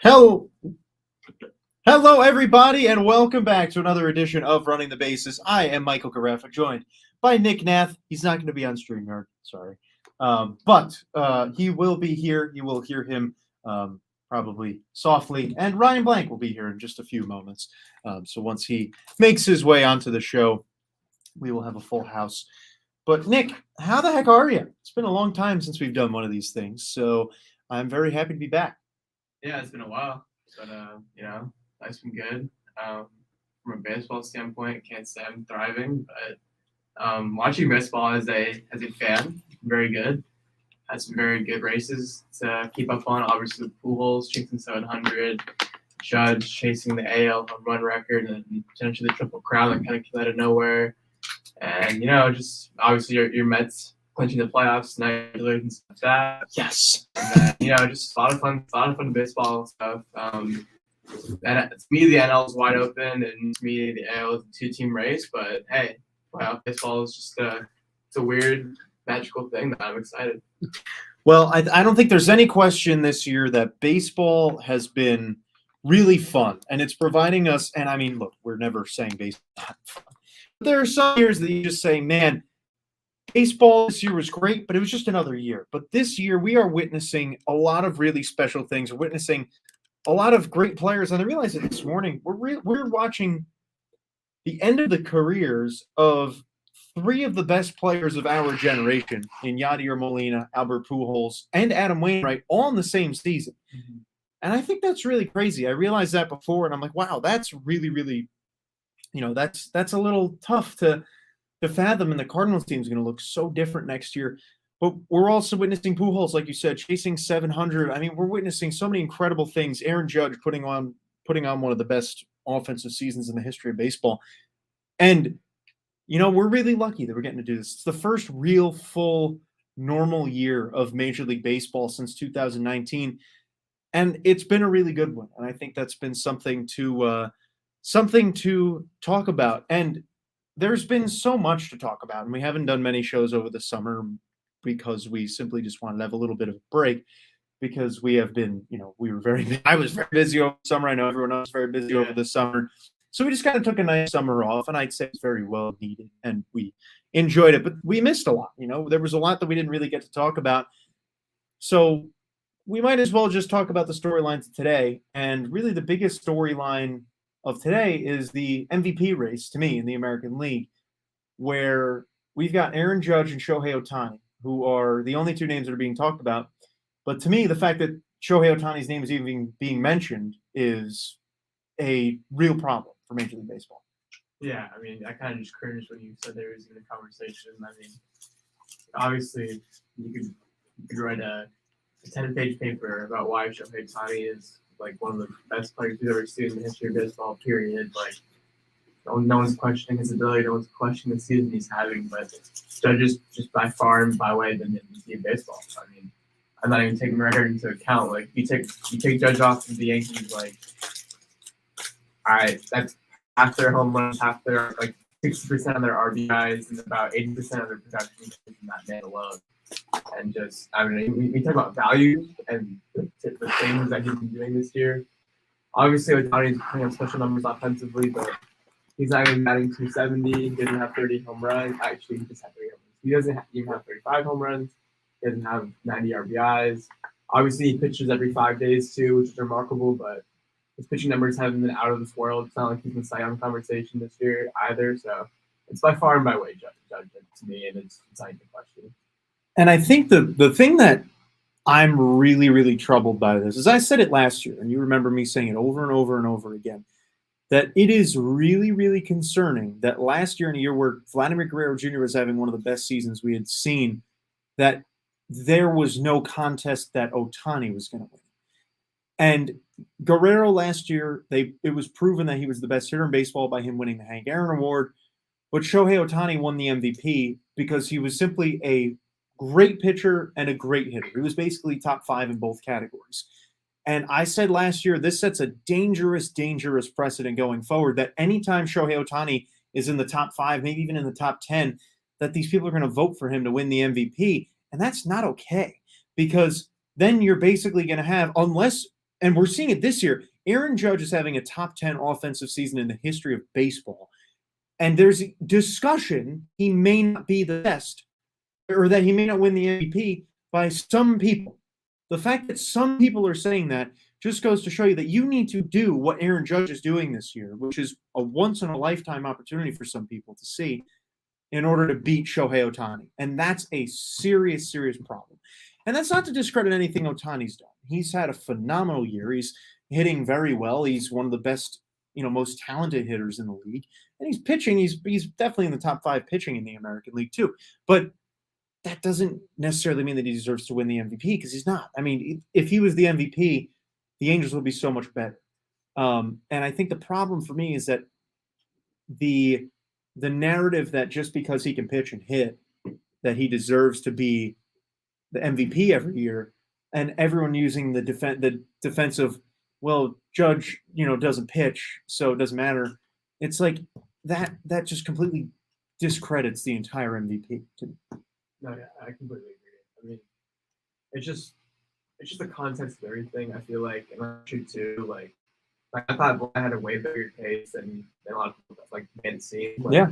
Hello, hello, everybody, and welcome back to another edition of Running the Bases. I am Michael Carafa, joined by Nick Nath. He's not going to be on StreamYard, sorry, but he will be here. You will hear him probably softly, and Ryan Blank will be here in just a few moments. So once he makes his way onto the show, we will have a full house. But Nick, how the heck are you? It's been a long time since we've done one of these things, so I'm very happy to be back. Yeah, it's been a while, but life's been good. From a baseball standpoint, can't say I'm thriving, but watching baseball as a fan, very good. Had some very good races to keep up on. Obviously, Pujols chasing 700, Judge chasing the AL home run record, and potentially the Triple Crown that kind of came out of nowhere. And just obviously your Mets clinching the playoffs, congratulations to that. Yes. And then, just a lot of fun baseball stuff. And to me, the NL is wide open, and to me, the AL is a two-team race. But hey, playoff baseball is just it's a weird, magical thing that I'm excited. Well, I don't think there's any question this year that baseball has been really fun, and it's providing us. And I mean, look, we're never saying baseball is not fun. But there are some years that you just say, man, baseball this year was great, but it was just another year. But this year, we are witnessing a lot of really special things. We're witnessing a lot of great players. And I realized it this morning. We're watching the end of the careers of three of the best players of our generation in Yadier Molina, Albert Pujols, and Adam Wainwright all in the same season. Mm-hmm. And I think that's really crazy. I realized that before, and I'm like, wow, that's really, really, that's a little tough to fathom, and the Cardinals team is going to look so different next year. But we're also witnessing Pujols, like you said, chasing 700. I mean, we're witnessing so many incredible things. Aaron Judge putting on one of the best offensive seasons in the history of baseball. And, we're really lucky that we're getting to do this. It's the first real, full, normal year of Major League Baseball since 2019. And it's been a really good one. And I think that's been something to talk about. And there's been so much to talk about, and we haven't done many shows over the summer because we simply just wanted to have a little bit of a break because we have been, I was very busy over the summer. I know everyone else was very busy over the summer. So we just kind of took a nice summer off, and I'd say it's very well needed, and we enjoyed it, but we missed a lot. There was a lot that we didn't really get to talk about. So we might as well just talk about the storylines today. And really the biggest storyline of today is the MVP race to me in the American League, where we've got Aaron Judge and Shohei Ohtani, who are the only two names that are being talked about. But to me, the fact that Shohei Ohtani's name is even being mentioned is a real problem for Major League Baseball. Yeah, I mean, I kind of just cringed when you said there was even a conversation. I mean, obviously, you could write a 10-page paper about why Shohei Ohtani is like one of the best players we've ever seen in the history of baseball, period. Like, no one's questioning his ability, no one's questioning the season he's having, but Judge is just by far and by way the MVP of baseball. I mean, I'm not even taking the record into account. Like, you take Judge off of the Yankees, like, all right, that's half their home runs, half their, like, 60% of their RBIs, and about 80% of their production from that man alone. And just, I mean, we talk about value and the things that he's been doing this year. Obviously, Ohtani's putting up special numbers offensively, but he's not even batting 270. He doesn't have 30 home runs. Actually, he just had 30 home runs. He doesn't even have 35 home runs. He doesn't have 90 RBIs. Obviously, he pitches every 5 days, too, which is remarkable, but his pitching numbers haven't been out of this world. It's not like he's in the Cy Young conversation this year either. So it's by far and by way Judge to me, and it's not even a question. And I think the thing that I'm really, really troubled by this is I said it last year, and you remember me saying it over and over and over again, that it is really, really concerning that last year, in a year where Vladimir Guerrero Jr. was having one of the best seasons we had seen, that there was no contest that Ohtani was going to win. And Guerrero last year, it was proven that he was the best hitter in baseball by him winning the Hank Aaron Award. But Shohei Ohtani won the MVP because he was simply a great pitcher and a great hitter. He was basically top 5 in both categories. And I said last year, this sets a dangerous, dangerous precedent going forward that anytime Shohei Ohtani is in the top 5, maybe even in the top 10, that these people are going to vote for him to win the MVP. And that's not okay, because then you're basically going to have, unless and we're seeing it this year. Aaron Judge is having a top 10 offensive season in the history of baseball. And there's discussion he may not be the best or that he may not win the MVP by some people. The fact that some people are saying that just goes to show you that you need to do what Aaron Judge is doing this year, which is a once-in-a-lifetime opportunity for some people to see in order to beat Shohei Ohtani. And that's a serious, serious problem. And that's not to discredit anything Ohtani's done. He's had a phenomenal year. He's hitting very well. He's one of the best, most talented hitters in the league. And he's pitching. He's definitely in the top 5 pitching in the American League too. But that doesn't necessarily mean that he deserves to win the MVP because he's not. I mean, if he was the MVP, the Angels would be so much better. And I think the problem for me is that the narrative that just because he can pitch and hit, that he deserves to be the MVP every year, and everyone using the defensive, well, Judge, doesn't pitch, so it doesn't matter. It's like that just completely discredits the entire MVP to me. No, yeah, I completely agree. I mean, it's just the context of everything. I feel like, and actually too, like I thought I had a way bigger case than a lot of people made it seem. Yeah.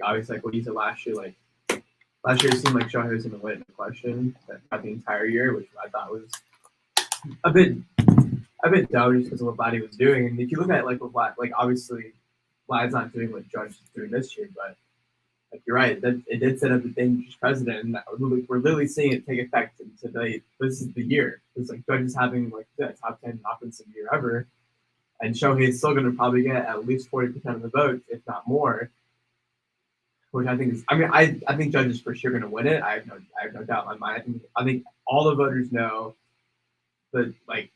Obviously, like what you said last year, last year it seemed like Shohei was going to win the question throughout the entire year, which I thought was a bit dumb just because of what Vladdy was doing. And if you look at what Vlad, obviously Vlad's not doing what Judge is doing this year, but you're right, that it did set up a dangerous precedent, and we're literally seeing it take effect today. This is the year. It's Judge is having the top 10 offensive year ever, and Shohei is still going to probably get at least 40% of the vote, if not more. Which I think is, I think Judge is for sure going to win it. I have no doubt in my mind. I think all the voters know that the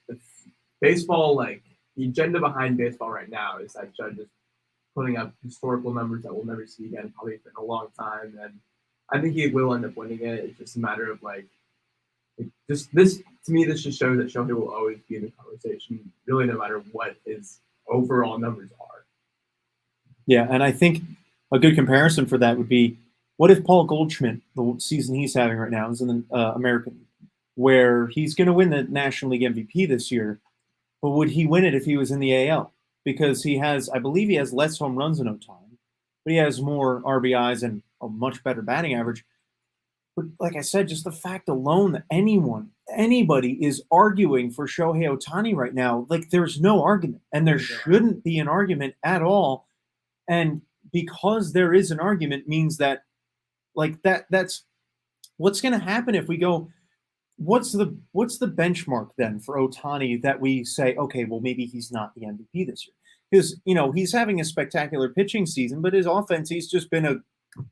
baseball, the agenda behind baseball right now is that Judge is putting up historical numbers that we'll never see again, probably for a long time. And I think he will end up winning it. It's just a matter of this to me. This just shows that Shohei will always be in the conversation, really, no matter what his overall numbers are. Yeah, and I think a good comparison for that would be, what if Paul Goldschmidt, the season he's having right now, is in the American League, where he's going to win the National League MVP this year, but would he win it if he was in the AL? Because I believe he has less home runs than Ohtani, but he has more RBIs and a much better batting average. But like I said, just the fact alone that anybody is arguing for Shohei Ohtani right now, there's no argument, and there shouldn't be an argument at all. And because there is an argument means that that's what's going to happen if we go, what's the benchmark then for Ohtani that we say, okay, well, maybe he's not the MVP this year? Because, he's having a spectacular pitching season, but his offense, he's just been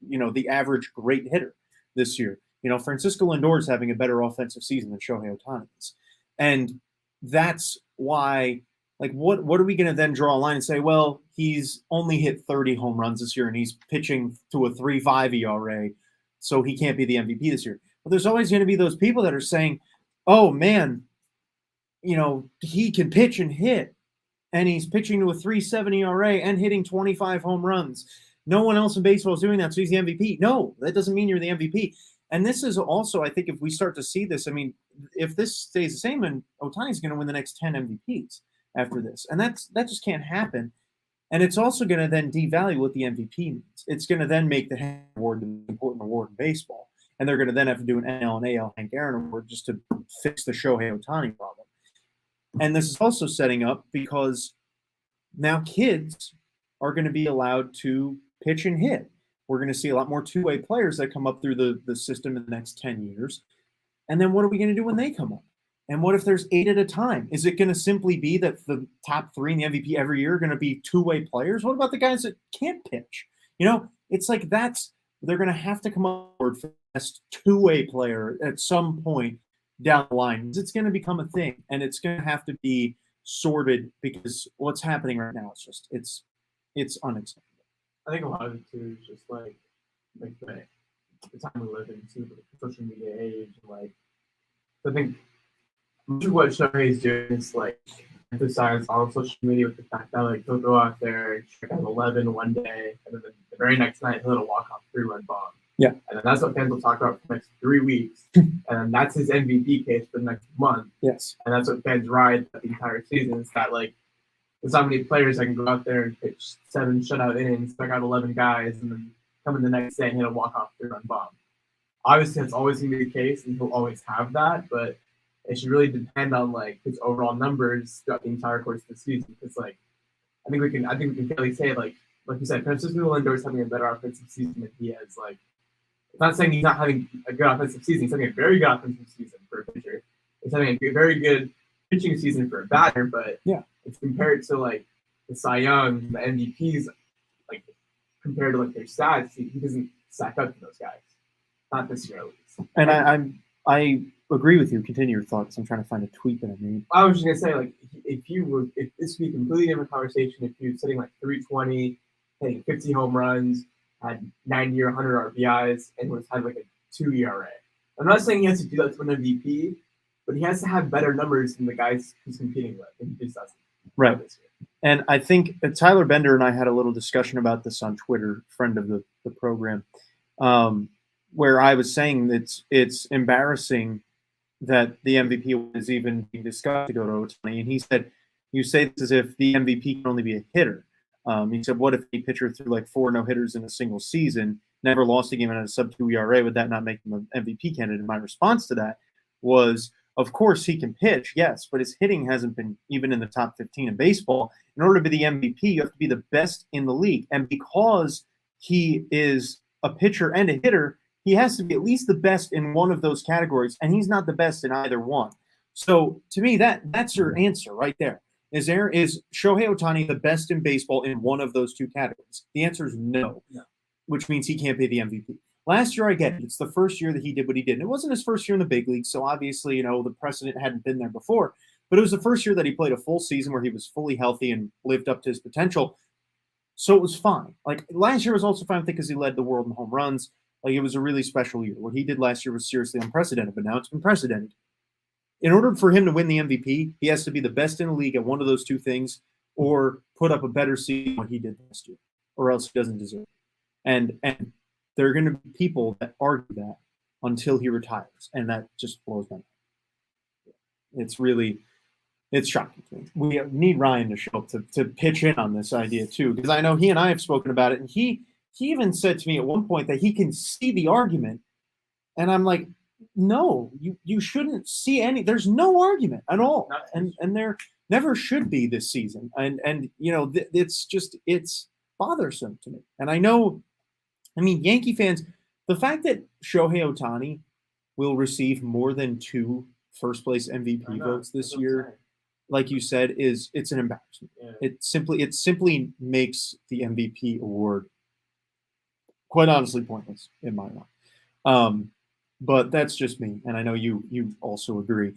the average great hitter this year. Francisco Lindor is having a better offensive season than Shohei Ohtani is. And that's why, what are we going to then draw a line and say, well, he's only hit 30 home runs this year and he's pitching to a 3.5 ERA, so he can't be the MVP this year. But there's always going to be those people that are saying, oh, man, he can pitch and hit, and he's pitching to a 3.7 ERA and hitting 25 home runs. No one else in baseball is doing that, so he's the MVP. No, that doesn't mean you're the MVP. And this is also, I think, if we start to see this, if this stays the same, then Ohtani's going to win the next 10 MVPs after this. And that just can't happen. And it's also going to then devalue what the MVP means. It's going to then make the Hank Award the important award in baseball. And they're going to then have to do an NL and AL Hank Aaron Award just to fix the Shohei Ohtani problem. And this is also setting up because now kids are going to be allowed to pitch and hit. We're going to see a lot more two-way players that come up through the system in the next 10 years. And then what are we going to do when they come up? And what if there's 8 at a time? Is it going to simply be that the top 3 in the MVP every year are going to be two-way players? What about the guys that can't pitch? It's they're going to have to come up for the best two-way player at some point down the line. It's going to become a thing, and it's going to have to be sorted because what's happening right now is just it's unacceptable. I think a lot of it too is just the time we live in too, the social media age. I think much of what Shohei is doing is emphasize on social media with the fact that he'll go out there and strike out 11 one day, and then the very next night he'll hit a walk-off 3-run bomb. Yeah. And then that's what fans will talk about for the next 3 weeks. And then that's his MVP case for the next month. Yes. And that's what fans ride the entire season. It's that, like, there's not many players that can go out there and pitch 7 shutout innings, strike out 11 guys, and then come in the next day and hit a walk-off 3-run bomb. Obviously, that's always going to be the case, and he'll always have that, but it should really depend on, like, his overall numbers throughout the entire course of the season. Because, like, I think we can fairly say, like you said, Francisco Lindor is having a better offensive season than he has. Like, it's not saying he's not having a good offensive season. He's having a very good offensive season for a pitcher. He's having a very good pitching season for a batter, but yeah, it's compared to, like, the Cy Young, the MVPs, like, compared to, like, their stats, he doesn't stack up to those guys. Not this year, at least. And I agree with you. Continue your thoughts. I'm trying to find a tweet that I made. I was just gonna say, like, if this would be a completely different conversation if you were sitting like 320, hitting 50 home runs, had 90 or 100 RBIs, and was had like a 2 ERA. I'm not saying he has to do that to win MVP, but he has to have better numbers than the guys he's competing with, and he just doesn't. Right. And I think Tyler Bender and I had a little discussion about this on Twitter, friend of the program, where I was saying that it's embarrassing that the MVP is even being discussed to go to Ohtani. And he said, you say this as if the MVP can only be a hitter. He said, what if a pitcher threw like 4 no-hitters in a single season, never lost a game and had a sub-2 ERA? Would that not make him an MVP candidate? And my response to that was, of course he can pitch, yes, but his hitting hasn't been even in the top 15 in baseball. In order to be the MVP, you have to be the best in the league. And because he is a pitcher and a hitter, he has to be at least the best in one of those categories, and he's not the best in either one. So to me, that's your answer right there. Is Shohei Ohtani the best in baseball in one of those 2 categories? The answer is no, which means he can't be the MVP. Last year, I get it. It's the first year that he did what he did. And it wasn't his first year in the big league, so obviously, the precedent hadn't been there before. But it was the first year that he played a full season where he was fully healthy and lived up to his potential. So it was fine. Like, last year was also fine because he led the world in home runs. Like, it was a really special year. What he did last year was seriously unprecedented, but now it's been precedented. In order for him to win the MVP, he has to be the best in the league at one of those 2 things or put up a better season than what he did last year, or else he doesn't deserve it. And there are going to be people that argue that until he retires, and that just blows my mind. It's shocking to me. We need Ryan to show up to pitch in on this idea too, because I know he and I have spoken about it, and he even said to me at one point that he can see the argument, and I'm like, no, you shouldn't see any. There's no argument at all, and there never should be this season, and it's bothersome to me. And I mean, Yankee fans, the fact that Shohei Ohtani will receive more than 2 first place MVP votes this year, like you said, it's an embarrassment. Yeah. It simply makes the MVP award quite honestly pointless in my mind. But that's just me, and I know you also agree.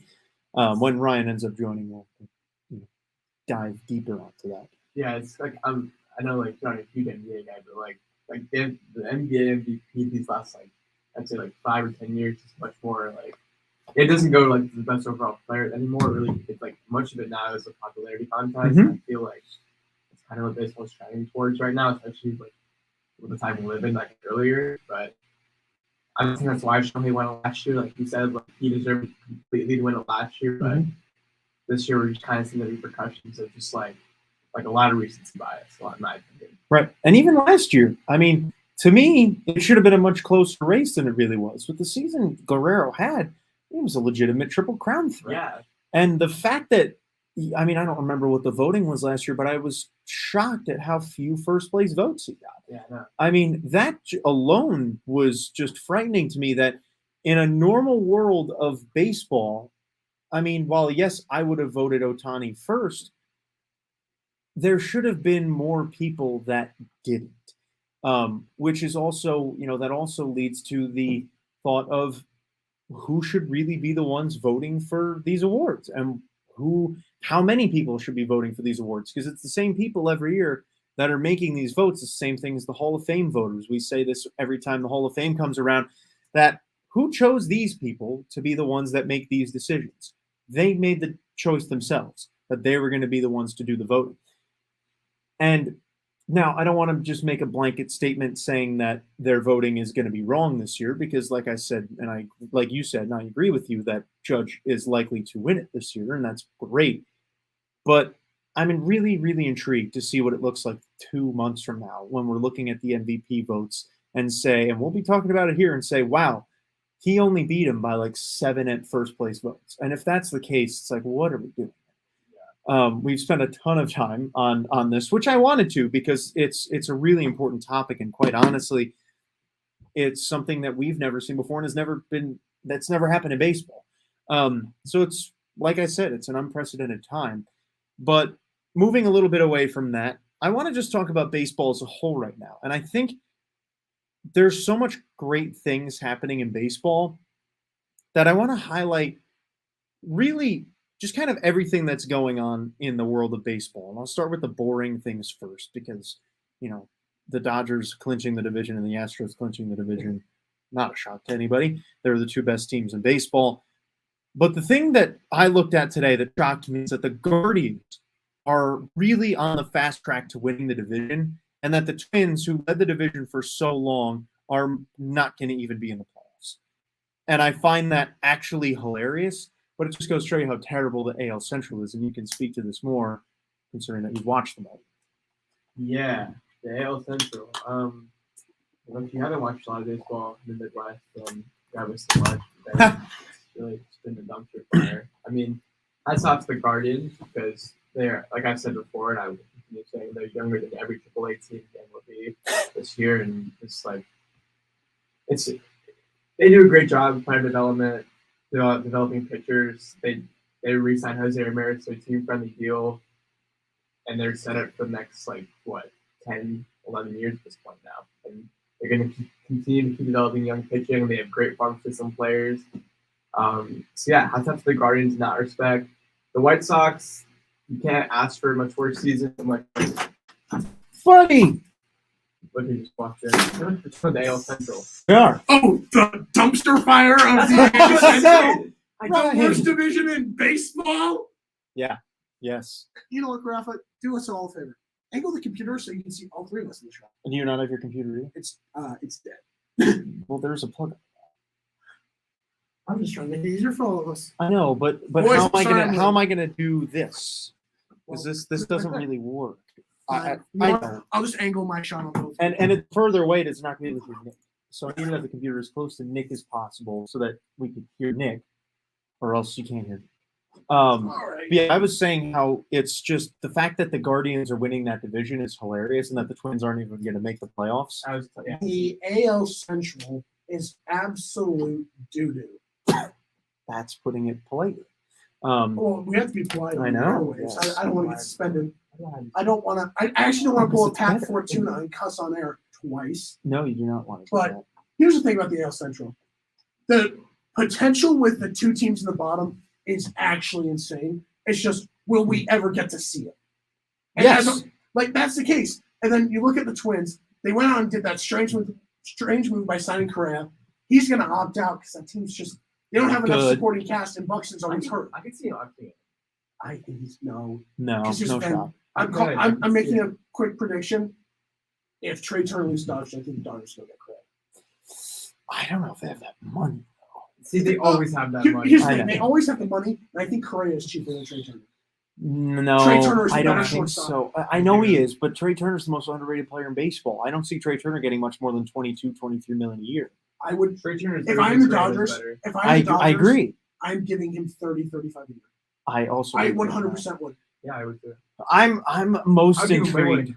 When Ryan ends up joining, we'll dive deeper onto that. Yeah, it's like I know, like, you're not a huge NBA guy, but like the NBA MVP these last, like, I'd say like 5 or 10 years is much more like, it doesn't go like to the best overall player anymore. Really, it's like much of it now is a popularity contest. Mm-hmm. I feel like it's kind of what baseball's trending towards right now, especially like with the time we live in, like earlier. But I think that's why Shohei won it last year. Like you said, like, he deserved completely to win it last year, but this year we're just kind of seeing the repercussions of just like a lot of recency bias, in my opinion. Right, and even last year, I mean, to me, it should have been a much closer race than it really was. With the season Guerrero had, it was a legitimate Triple Crown threat. Yeah, and the fact that, I mean, I don't remember what the voting was last year, but I was shocked at how few first place votes he got. Yeah, no. I mean, that alone was just frightening to me, that in a normal world of baseball, I mean, while yes, I would have voted Ohtani first, there should have been more people that didn't, which is also, that also leads to the thought of who should really be the ones voting for these awards, and how many people should be voting for these awards, because it's the same people every year that are making these votes. The same thing as the Hall of Fame voters. We say this every time the Hall of Fame comes around, that who chose these people to be the ones that make these decisions? They made the choice themselves that they were going to be the ones to do the voting. And Now, I don't want to just make a blanket statement saying that their voting is going to be wrong this year because, like I said, and like you said, and I agree with you that Judge is likely to win it this year, and that's great. But I'm really, really intrigued to see what it looks like 2 months from now when we're looking at the MVP votes and say, and we'll be talking about it here and say, wow, he only beat him by like 7 at first place votes. And if that's the case, it's like, what are we doing? We've spent a ton of time on this, which I wanted to because it's a really important topic, and quite honestly, it's something that we've never seen before and that's never happened in baseball. So it's like I said, it's an unprecedented time. But moving a little bit away from that, I want to just talk about baseball as a whole right now, and I think there's so much great things happening in baseball that I want to highlight. Really just kind of everything that's going on in the world of baseball. And I'll start with the boring things first because, the Dodgers clinching the division and the Astros clinching the division, not a shock to anybody. They're the two best teams in baseball. But the thing that I looked at today that shocked me is that the Guardians are really on the fast track to winning the division, and that the Twins, who led the division for so long, are not going to even be in the playoffs. And I find that actually hilarious. But it just goes to show you how terrible the AL Central is, and you can speak to this more, considering that you've watched them all. Yeah, the AL Central. If you haven't watched a lot of baseball in the Midwest, grab us some lunch. It's really just been a dumpster fire. I mean, hats off to the Guardians because they're, like I've said before, and I will continue saying, they're younger than every AAA team will be this year, and it's like they do a great job of player development. Developing pitchers. They re-signed Jose Ramirez to a team-friendly deal, and they're set up for the next, 10, 11 years at this point now. And they're going to continue to keep developing young pitching. They have great farm system players. So, yeah, hats off to the Guardians in that respect. The White Sox, you can't ask for a much worse season. Funny! Look who just walked in. It's from the AL Central. Yeah. Oh, the dumpster fire of the AL Central? Right. The worst division in baseball? Yeah. Yes. You know what, Rafa? Do us all a favor. Angle the computer so you can see all three of us in the shot. And you not have your computer either? It's dead. Well, there's a plug. I'm just trying to make it easier for all of us. I know, but Boys, how am I gonna do this? Because this doesn't really work. I'll just angle my shot on both. And it's further away, it's not going to be with Nick. So I need to have the computer as close to Nick as possible so that we can hear Nick, or else you can't hear me. Right. Yeah, I was saying how it's just the fact that the Guardians are winning that division is hilarious, and that the Twins aren't even going to make the playoffs. The AL Central is absolute doo-doo. That's putting it politely. Well, we have to be polite. I know. Yes. Yes. I don't want to get suspended. I don't want to. I actually don't want to pull a Pat Fortuna and cuss on air twice. No, you do not want to. But here's the thing about the AL Central: the potential with the two teams in the bottom is actually insane. It's just, will we ever get to see it? And yes. That's the case. And then you look at the Twins. They went out and did that strange move by signing Correa. He's going to opt out because that team's just. They don't have enough supporting cast, and Buxton's always hurt. I can see him opting. I think he's no shot. I'm making a quick prediction. If Trey Turner loses Dodgers, I think the Dodgers will get credit. I don't know if they have that money. See, they always have that money. Here's the thing: they always have the money, and I think Correa is cheaper than Trey Turner. No, Trey Turner's I don't better think shortstop. so. I know he is, but Trey Turner's the most underrated player in baseball. I don't see Trey Turner getting much more than 22, 23 million a year. I would. Trey Turner's If I'm the Dodgers, I agree. I'm giving him 30, 35 a year. I also. I 100% would. Yeah, I would too. I'm most intrigued.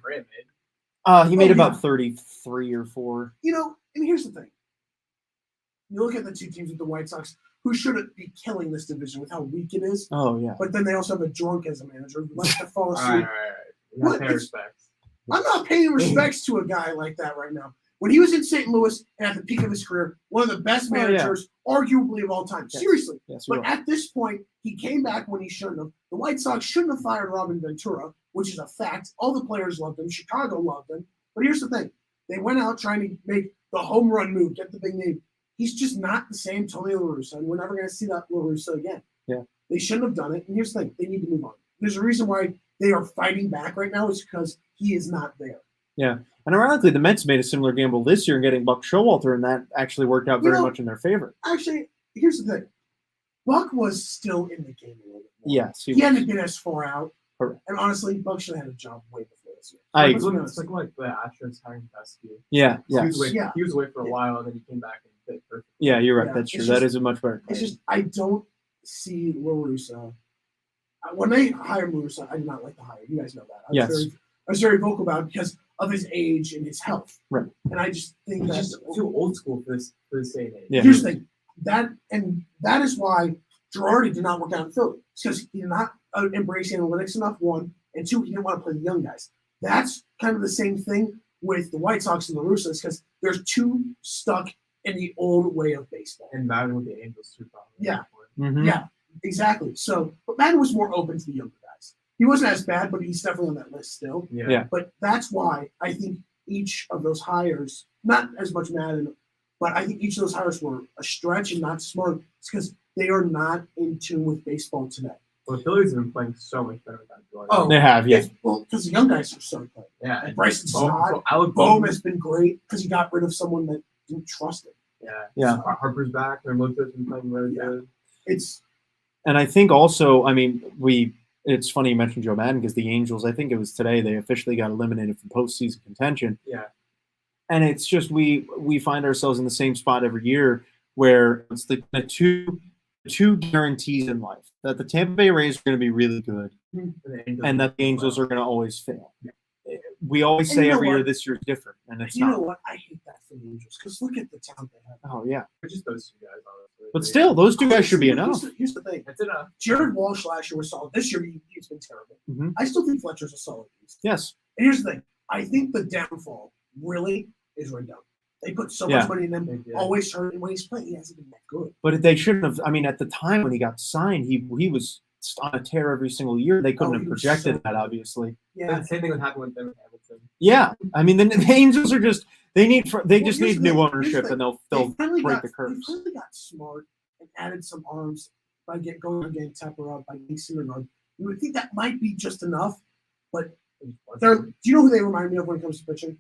He made about 33 or 4. And here's the thing. You look at the two teams with the White Sox, who should be killing this division with how weak it is. Oh, yeah. But then they also have a drunk as a manager who likes to fall asleep. All right. Respects. I'm not paying respects to a guy like that right now. When he was in St. Louis and at the peak of his career, one of the best managers, arguably, of all time. Yes. Seriously. Yes, but at this point, he came back when he shouldn't have. The White Sox shouldn't have fired Robin Ventura, which is a fact. All the players loved him. Chicago loved him. But here's the thing. They went out trying to make the home run move, get the big name. He's just not the same Tony La Russa, and we're never going to see that La Russa again. Yeah. They shouldn't have done it. And here's the thing. They need to move on. There's a reason why they are fighting back right now is because he is not there. Yeah. And ironically, the Mets made a similar gamble this year in getting Buck Showalter, and that actually worked out very much in their favor. Actually, here's the thing. Buck was still in the game a little bit more. Yes. He hadn't been as far out. Correct. And honestly, Buck should have had a job way before this year. I It's agree. like the Astros hiring Fescue. Yeah. He was Yes. away for a while, and then he came back and fit perfect. Yeah, you're right. Yeah, That's true. it's That just- is a much better It's player. just I don't see La Russa. When they hired La Russa, I did not like the hire. You guys know that. I was very vocal about it because of his age and his health. Right. And I just think He's that's just too old school for this day and age. Yeah. Here's the thing. That is why Girardi did not work out in Philly. It's because he did not embrace analytics enough, one, and two, he didn't want to play the young guys. That's kind of the same thing with the White Sox and the Russas because they're too stuck in the old way of baseball. And Madden with the Angels too, probably. Yeah. Mhm. Yeah, exactly. So, but Madden was more open to the younger guys. He wasn't as bad, but he's definitely on that list still. Yeah. But that's why I think each of those hires, not as much Madden, but I think each of those hires were a stretch and not smart. It's because they are not in tune with baseball today. Well, the Phillies have been playing so much better without Jordan. Oh, They have, yeah. Well, because the young guys are so good. yeah. And Bryson Stott, Alec Bohm Bohm. has been great because he got rid of someone that didn't trust him. Yeah. Yeah. Harper's back. Their Lopez been playing really Yeah. good. It's And I think also, I mean, it's funny you mentioned Joe Madden because the Angels, I think it was today, they officially got eliminated from postseason contention. Yeah. And it's just we find ourselves in the same spot every year where it's the two guarantees in life that the Tampa Bay Rays are going to be really good and that the Angels are going to always fail. We always And say you know every year what? this year's different, and it's you not. know what? I hate that for the Angels because look at the talent they have. Oh yeah, It's just those two guys, honestly. but still, those two guys should be enough. Here's the thing. That's enough. Jared Walsh last year was solid. This year he's been terrible. Mhm. I still think Fletcher's a solid piece. Yes, And here's the thing. I think the downfall really is Rendon. They put so Yeah. much money in him, They did. always hurt, and when he's playing, he hasn't been that good. but they shouldn't have. I mean, at the time when he got signed, he was on a tear every single year. They couldn't Oh, have he was projected so that, good. obviously. Yeah. The same thing would happen with them with Hamilton. Yeah, I mean, the Angels are just they Well, just here's need the new thing. ownership, Here's the and they'll They finally break got, the curse. They finally got smart and added some arms by going and getting Tepper up, by getting Syndergaard. You would think that might be just enough, but do you know who they remind me of when it comes to pitching?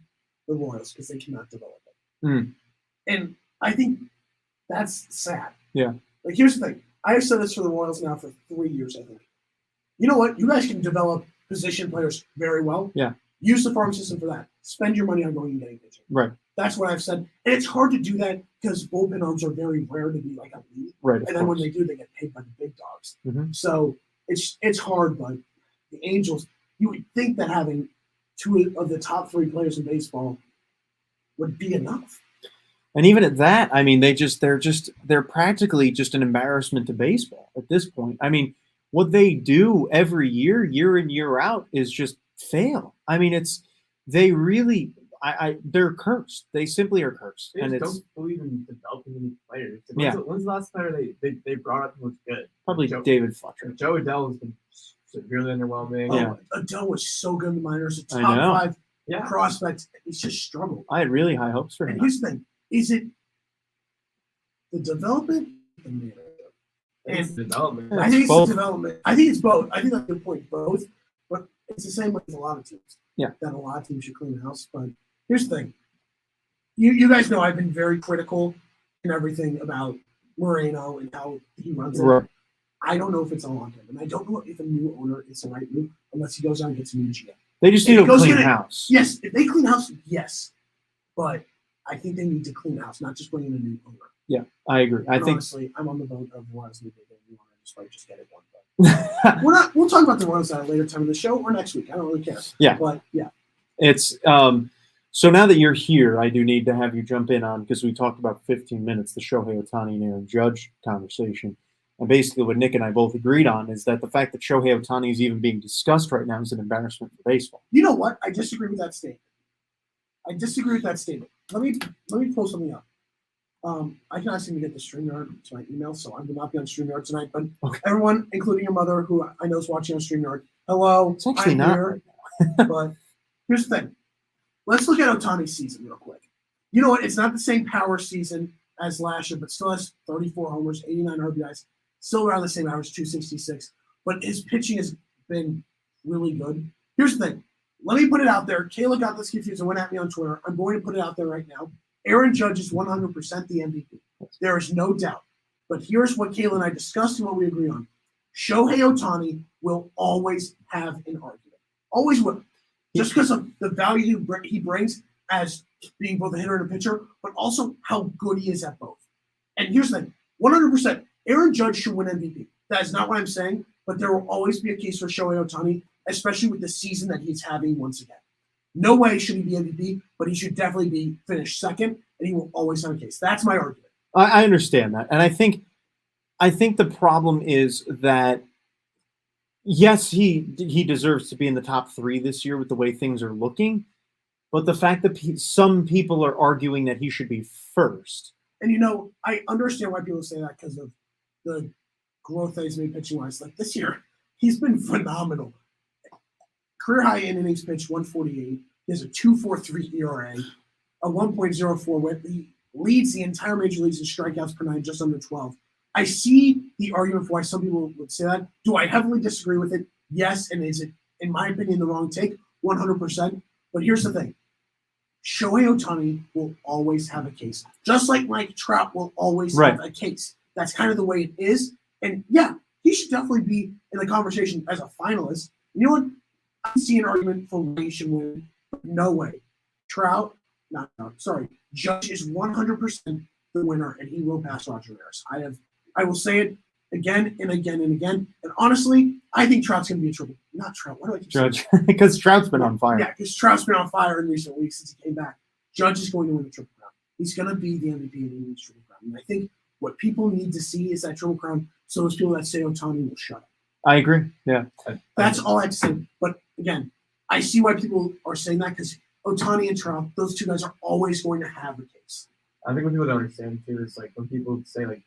The Royals, because they cannot develop it. Mm. And I think that's sad. Yeah. Like, here's the thing. I have said this for the Royals now for 3 years, I think. You know what? You guys can develop position players very well. Yeah. Use the farm system for that. Spend your money on going and getting pitching. Right, That's what I've said. And it's hard to do that because bullpen arms are very rare to be like a lead. right. Of And then when course. they do, they get paid by the big dogs. Mhm. So it's hard, but the Angels, you would think that having two of the top three players in baseball would be enough. And even at that, I mean, they're practically just an embarrassment to baseball at this point. I mean, what they do every year, year in, year out, is just fail. I mean, they're cursed. They simply are cursed. They And just it's don't believe in developing any players. Yeah. When's the last player they brought up who was good? probably Joe- David Fletcher. Joe Adele has been severely underwhelming. Yeah. Adele was so good in the minors, a I top know. 5 Yeah. prospect. He's just struggled. I had really high hopes for And him. here's the thing: is it the development? The manager? It's development. Yeah. I think it's both. the development. I think it's both. I think that's a good point, both. But it's the same with a lot of teams. Yeah. That a lot of teams should clean house. But here's the thing. You guys know I've been very critical and everything about Moreno and how he runs it. Right. I don't know if it's all on him. And I don't know if a new owner is the right move unless he goes out and gets a new GM. They just If need he a goes clean in and- house. Yes, if they clean house, yes. But I think they need to clean house, not just bring in a new owner. I agree. I And think honestly, I'm on the boat of Royals need to get a new owner just get it done. But we'll talk about the Royals at a later time in the show or next week. I don't really care. Yeah. But yeah. it's so now that you're here, I do need to have you jump in on, because we talked about 15 minutes, the Shohei Ohtani and Aaron Judge conversation. And basically what Nick and I both agreed on is that the fact that Shohei Ohtani is even being discussed right now is an embarrassment for baseball. You know what? I disagree with that statement. Let me pull something up. I cannot seem to get the StreamYard to my email, so I will not be on StreamYard tonight. But Okay. everyone, including your mother, who I know is watching on StreamYard, hello. It's actually I'm not here. right But here's the thing. Let's look at Ohtani's season real quick. You know what? It's not the same power season as last year, but still has 34 homers, 89 RBIs, still around the same average, 266. But his pitching has been really good. Here's the thing. let me put it out there. Kayla got this confused and went at me on Twitter. I'm going to put it out there right now. Aaron Judge is 100% the MVP. There is no doubt. But here's what Kayla and I discussed and what we agree on. Shohei Ohtani will always have an argument. Always will. Just because of the value he brings as being both a hitter and a pitcher, but also how good he is at both. And here's the thing. 100%. Aaron Judge should win MVP. That is not what I'm saying, but there will always be a case for Shohei Ohtani, especially with the season that he's having once again. No way should he be MVP, but he should definitely be finished second, and he will always have a case. That's my argument. I understand that. And I think the problem is that, yes, he deserves to be in the top 3 this year with the way things are looking, but the fact that some people are arguing that he should be first. And, I understand why people say that because of the growth that he's made pitching-wise. Like this year, he's been phenomenal. Career high in innings pitched, 148. He has a 2.43 ERA, a 1.04 WHIP. He leads the entire major leagues in strikeouts per 9, just under 12. I see the argument for why some people would say that. Do I heavily disagree with it? Yes. And is it, in my opinion, the wrong take? 100%. But here's the thing. Shohei Ohtani will always have a case. Just like Mike Trout will always have a case. That's kind of the way it is. And, yeah, he should definitely be in the conversation as a finalist. You know what? I see an argument for why he should win. But no way. Judge is 100% the winner, and he will pass Roger Maris. I will say it again and again and again. And honestly, I think Trout's going to be a triple. Not Trout. What do I keep saying? Judge, because Trout's been on fire. Yeah, because Trout's been on fire in recent weeks since he came back. Judge is going to win the Triple Crown. He's going to be the MVP of the League's Triple Crown. And I think what people need to see is that Triple Crown, so those people that say Ohtani will shut up. I agree. Yeah. That's all I have to say. But again, I see why people are saying that because Ohtani and Trout, those two guys are always going to have a case. I think what people don't understand too is like when people say like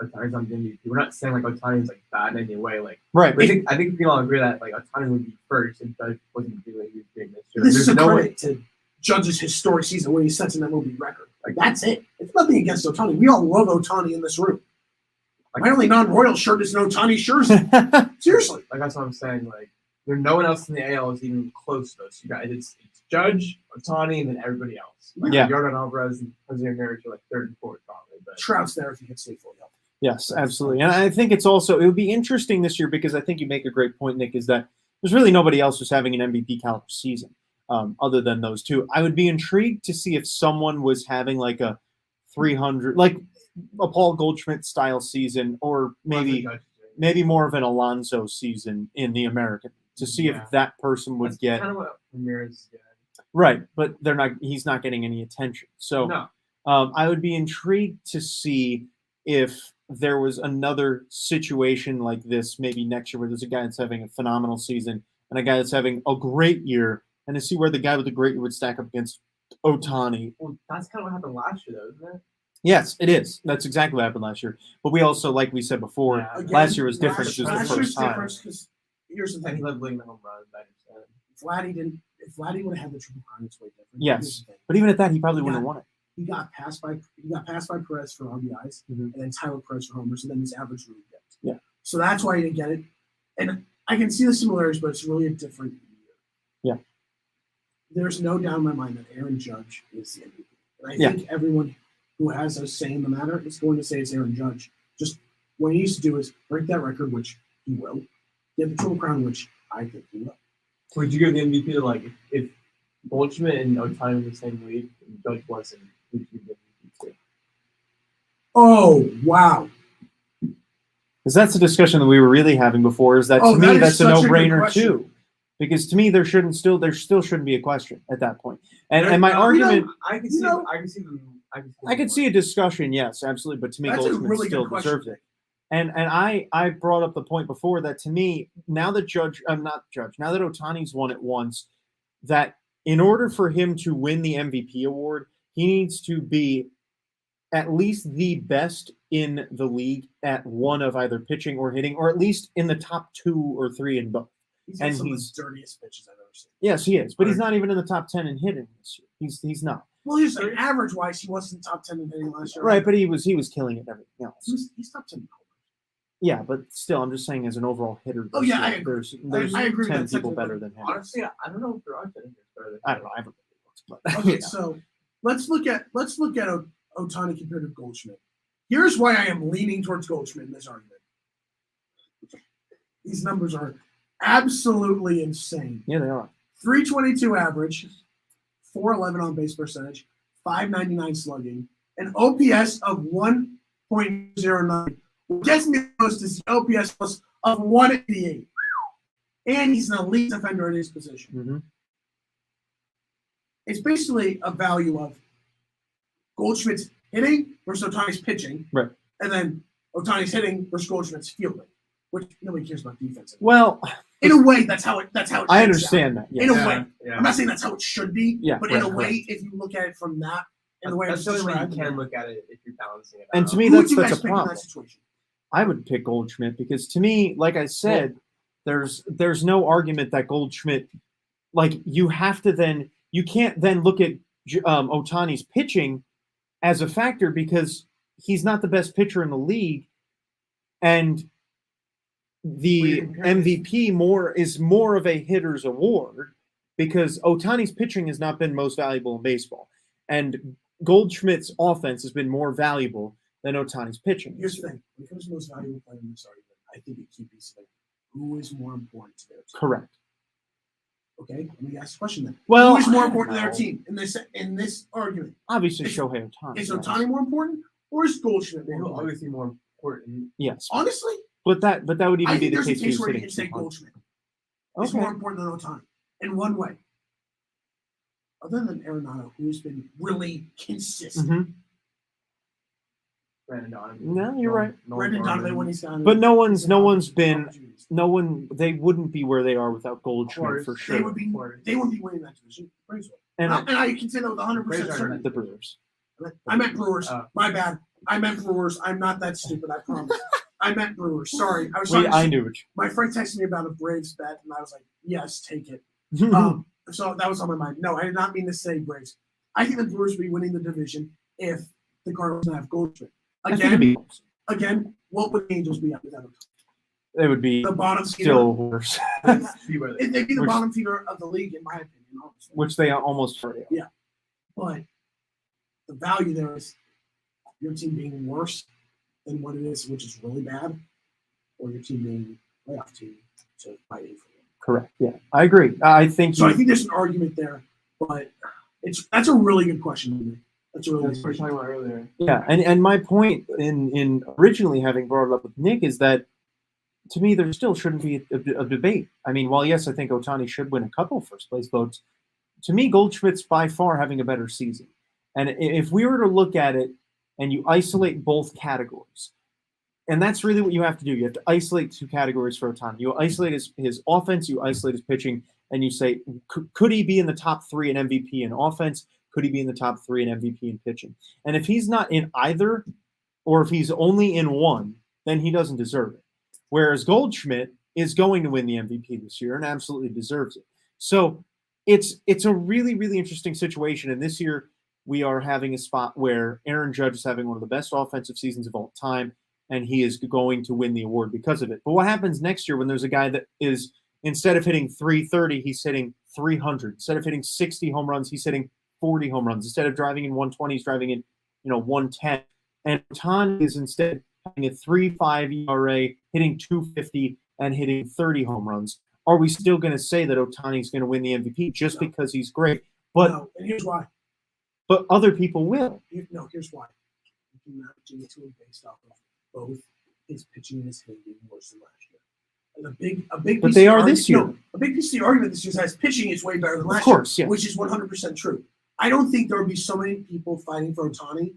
Ohtani's on the MVP, we're not saying like Ohtani is like bad in any way. Like right. I think we can all agree that like Ohtani would be first and Judge wasn't doing what he was doing this year. This is a credit to Judge's historic season when he sets in that movie record. Like that's it. It's nothing against Ohtani. We all love Ohtani in this room. My only non-royal shirt is an Ohtani jersey. Seriously. Like that's what I'm saying. Like there's no one else in the AL is even close to those two guys. It's Judge, Ohtani, and then everybody else. Like Yordan Alvarez and Jose Ramirez are like third and fourth probably. But Trout's there if he can stay fully healthy. Yes, absolutely. And I think it would be interesting this year because I think you make a great point, Nick, is that there's really nobody else who's having an MVP caliber season other than those two. I would be intrigued to see if someone was having like a 300, like a Paul Goldschmidt style season, or maybe more of an Alonso season in the American, to see if that person would get kind of what Ramirez did. Right, but he's not getting any attention. So no. I would be intrigued to see if there was another situation like this maybe next year where there's a guy that's having a phenomenal season and a guy that's having a great year, and to see where the guy with the great year would stack up against Ohtani. Well, that's kind of what happened last year, though, isn't it? Yes, it is. That's exactly what happened last year. But we also, like we said before, last year was different. It was the first time. Because here's the thing. He led leading the home runs. If Vladdy would have had the Triple Crown, it's way different. Yes, but even at that, he probably wouldn't have won it. He got passed by Perez for RBIs, and then Tyler Perez for homers, and then his average really dipped. Yeah. So that's why he didn't get it. And I can see the similarities, but it's really a different year. Yeah. There's no doubt in my mind that Aaron Judge is the MVP. And I think everyone who has a say in the matter is going to say it's Aaron Judge. Just what he needs to do is break that record, which he will. Get the Triple Crown, which I think he will. Would you give the MVP to like if Goldschmidt and Ohtani were in the same league and Judge wasn't? Would you give the MVP to? Oh wow! Because that's the discussion that we were really having before. Is that to me that's a no-brainer too? Because to me there still shouldn't be a question at that point. And my argument, I can see a discussion, yes, absolutely. But to me, Goldschmidt still deserves it. And I brought up the point before that to me, now that now that Ohtani's won it once, that in order for him to win the MVP award, he needs to be at least the best in the league at one of either pitching or hitting, or at least in the top 2 or 3 in both. He's some of the dirtiest pitches I've ever seen. Yes, he is, but he's not even in the top 10 in hitting this year. He's not. Well, he's like average-wise, he wasn't top 10 in hitting last year. Right, but he was killing it. Everything else. He's top 10 in homers. Yeah, but still, I'm just saying as an overall hitter. Oh, this yeah, I year, agree. There's I agree with 10 that people sentiment, better but than him. Honestly, I don't know if there are 10 hitters better than I don't know. I haven't looked, but Okay, so let's look at Ohtani compared to Goldschmidt. Here's why I am leaning towards Goldschmidt in this argument. These numbers are absolutely insane. yeah, they are. 322 average, 411 on base percentage, 599 slugging, an OPS of 1.09. Gets me close to the OPS plus of 188. And he's an elite defender in his position. Mm-hmm. It's basically a value of Goldschmidt's hitting versus Ohtani's pitching. Right. And then Ohtani's hitting versus Goldschmidt's fielding, which nobody cares about defense. Well, in a way, that's how it. I understand that. In Yes. a way, Yeah. I'm not saying that's how it should be. Yeah, but in right, a way, right. if you look at it from that, in the way That's it's the only way you described, can look at it if you're balancing it And out. to me, who would you that's guys a pick in problem. that situation? I would pick Goldschmidt because to me, like I said, there's no argument that Goldschmidt, like you have to then you can't then look at Ohtani's pitching as a factor because he's not the best pitcher in the league, and the MVP is more of a hitter's award because Ohtani's pitching has not been most valuable in baseball, and Goldschmidt's offense has been more valuable than Ohtani's pitching. Here's the thing: when it comes to most valuable player in this argument, I think it keeps piece of it. Who is more important to their team? Correct. Okay, let me ask the question then. Well, who is more I don't important to their know. team in this argument? Obviously, Is- Shohei Ohtani. Is yes. Ohtani more important or is Goldschmidt more They're important? obviously more important. Yes, Honestly, but that would I even be think the there's a case case for where you hitting can say 200. Goldschmidt is Okay. more important than Ohtani in one way. Other than Arenado, who's been really consistent. Mhm. Brandon Donovan. No, you're right. Brendan Donovan when he's down. But no one's been opportunities. they wouldn't be where they are without Goldschmidt course. for They sure. would be. They wouldn't be winning that division. Braves would. And And I can say that with 100% Braves are certainty. the Brewers. I meant Brewers. Oh. My bad. I meant Brewers. I'm not that stupid. I promise. I meant Brewers. Sorry. I was I knew it. My friend texted me about a Braves bet, and I was like, "Yes, take it." So that was on my mind. No, I did not mean to say Braves. I think the Brewers would be winning the division if the Cardinals didn't have Goldschmidt. I think it'd be, Again, what would the Angels be at without him? it would be The bottom still worse, feeder. They'd be the Which- bottom feeder of the league, in my opinion. Honestly. which they almost already are. Yeah. But the value there is your team being worse than what it is, which is really bad, or your team being a playoff team to fighting for it. Correct. Yeah, I agree. I think So I think there's an argument there, but that's a really good question to me. That's a really That's good what we were question. talking about earlier. yeah, and my point in originally having brought it up with Nick is that to me there still shouldn't be a debate. I mean, while yes, I think Ohtani should win a couple first place votes, to me Goldschmidt's by far having a better season. And if we were to look at it and you isolate both categories, and that's really what you have to do. You have to isolate two categories for Ohtani. You isolate his offense, you isolate his pitching, and you say, could he be in the top 3 in MVP in offense? Could he be in the top 3 in MVP in pitching? And if he's not in either, or if he's only in one, then he doesn't deserve it. Whereas Goldschmidt is going to win the MVP this year and absolutely deserves it. So it's a really, really interesting situation. And this year we are having a spot where Aaron Judge is having one of the best offensive seasons of all time, and he is going to win the award because of it. But what happens next year when there's a guy that is, instead of hitting 330, he's hitting 300. Instead of hitting 60 home runs, he's hitting 40 home runs. Instead of driving in 120, he's driving in 110. And Ohtani is instead having a 3.5 ERA, hitting 250 and hitting 30 home runs. Are we still going to say that Ohtani's going to win the MVP just because he's great? But No, and here's why. but other people will. Here's why. You cannot do it to him based off of both his pitching and his hitting being worse than last year. And a big But piece they of the are this argument- year. No, a big piece of the argument this year is pitching is way better than Of last course, year, yeah. which is 100% true. I don't think there would be so many people fighting for Ohtani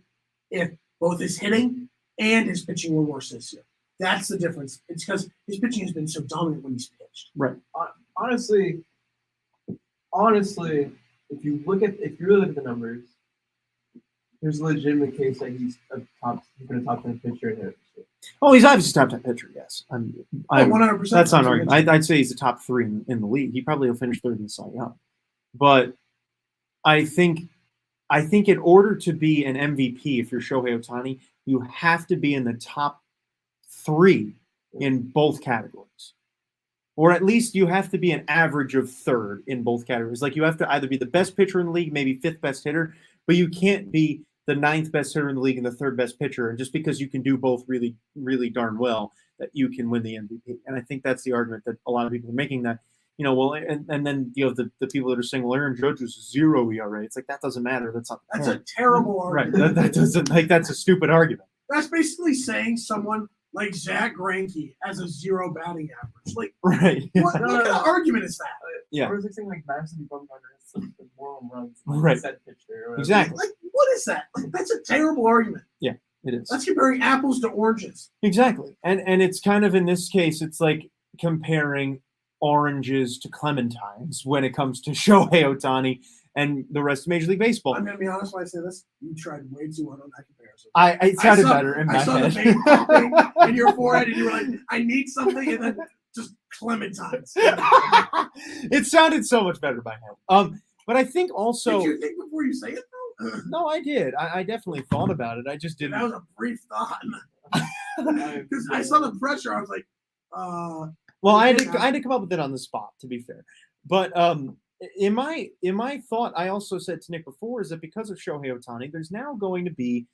if both his hitting and his pitching were worse this year. That's the difference. It's because his pitching has been so dominant when he's pitched. Right. Honestly, if you really look at the numbers, there's a legitimate case that he's been a top 10 pitcher in hitters. Oh, he's obviously top 10 pitcher, yes. I'm 100%. that's not an argument. I'd say he's the top 3 in the league. He probably will finish 3rd in Cy Young. But I think in order to be an MVP, if you're Shohei Ohtani, you have to be in the top 3 in both categories. Or at least you have to be an average of third in both categories. Like you have to either be the best pitcher in the league, maybe fifth best hitter, but you can't be the ninth best hitter in the league and the third best pitcher. And just because you can do both really, really darn well, that you can win the MVP. And I think that's the argument that a lot of people are making, that, well, and then you have the people that are saying, well, Aaron Judge was 0 ERA. It's like, that doesn't matter. That's not the That's point. a terrible argument. Right. That doesn't, like, that's a stupid argument. That's basically saying someone like Zach Greinke has a 0 batting average. Like, Right. what kind of argument is that? Yeah. Or is it saying like Madison Bumgarner is more home runs Right. set pitcher? Or Exactly. Like, what is that? Like, that's a terrible argument. It is. That's comparing apples to oranges. Exactly. And it's kind of, in this case, it's like comparing oranges to clementines when it comes to Shohei Ohtani and the rest of Major League Baseball. I'm going to be honest when I say this. You tried way too hard on that comparison. It sounded I saw- better in my I saw head. the vein popping in your forehead, and you were like, I need something, and then just clementines. It sounded so much better in my head. But I think also, Did you think before you say it, though? no, I did. I definitely thought about it. I just That didn't. was a brief thought. Because I saw the pressure. I was like, Well, I had to come up with it on the spot, to be fair. But in my thought, I also said to Nick before, is that because of Shohei Ohtani, there's now going to be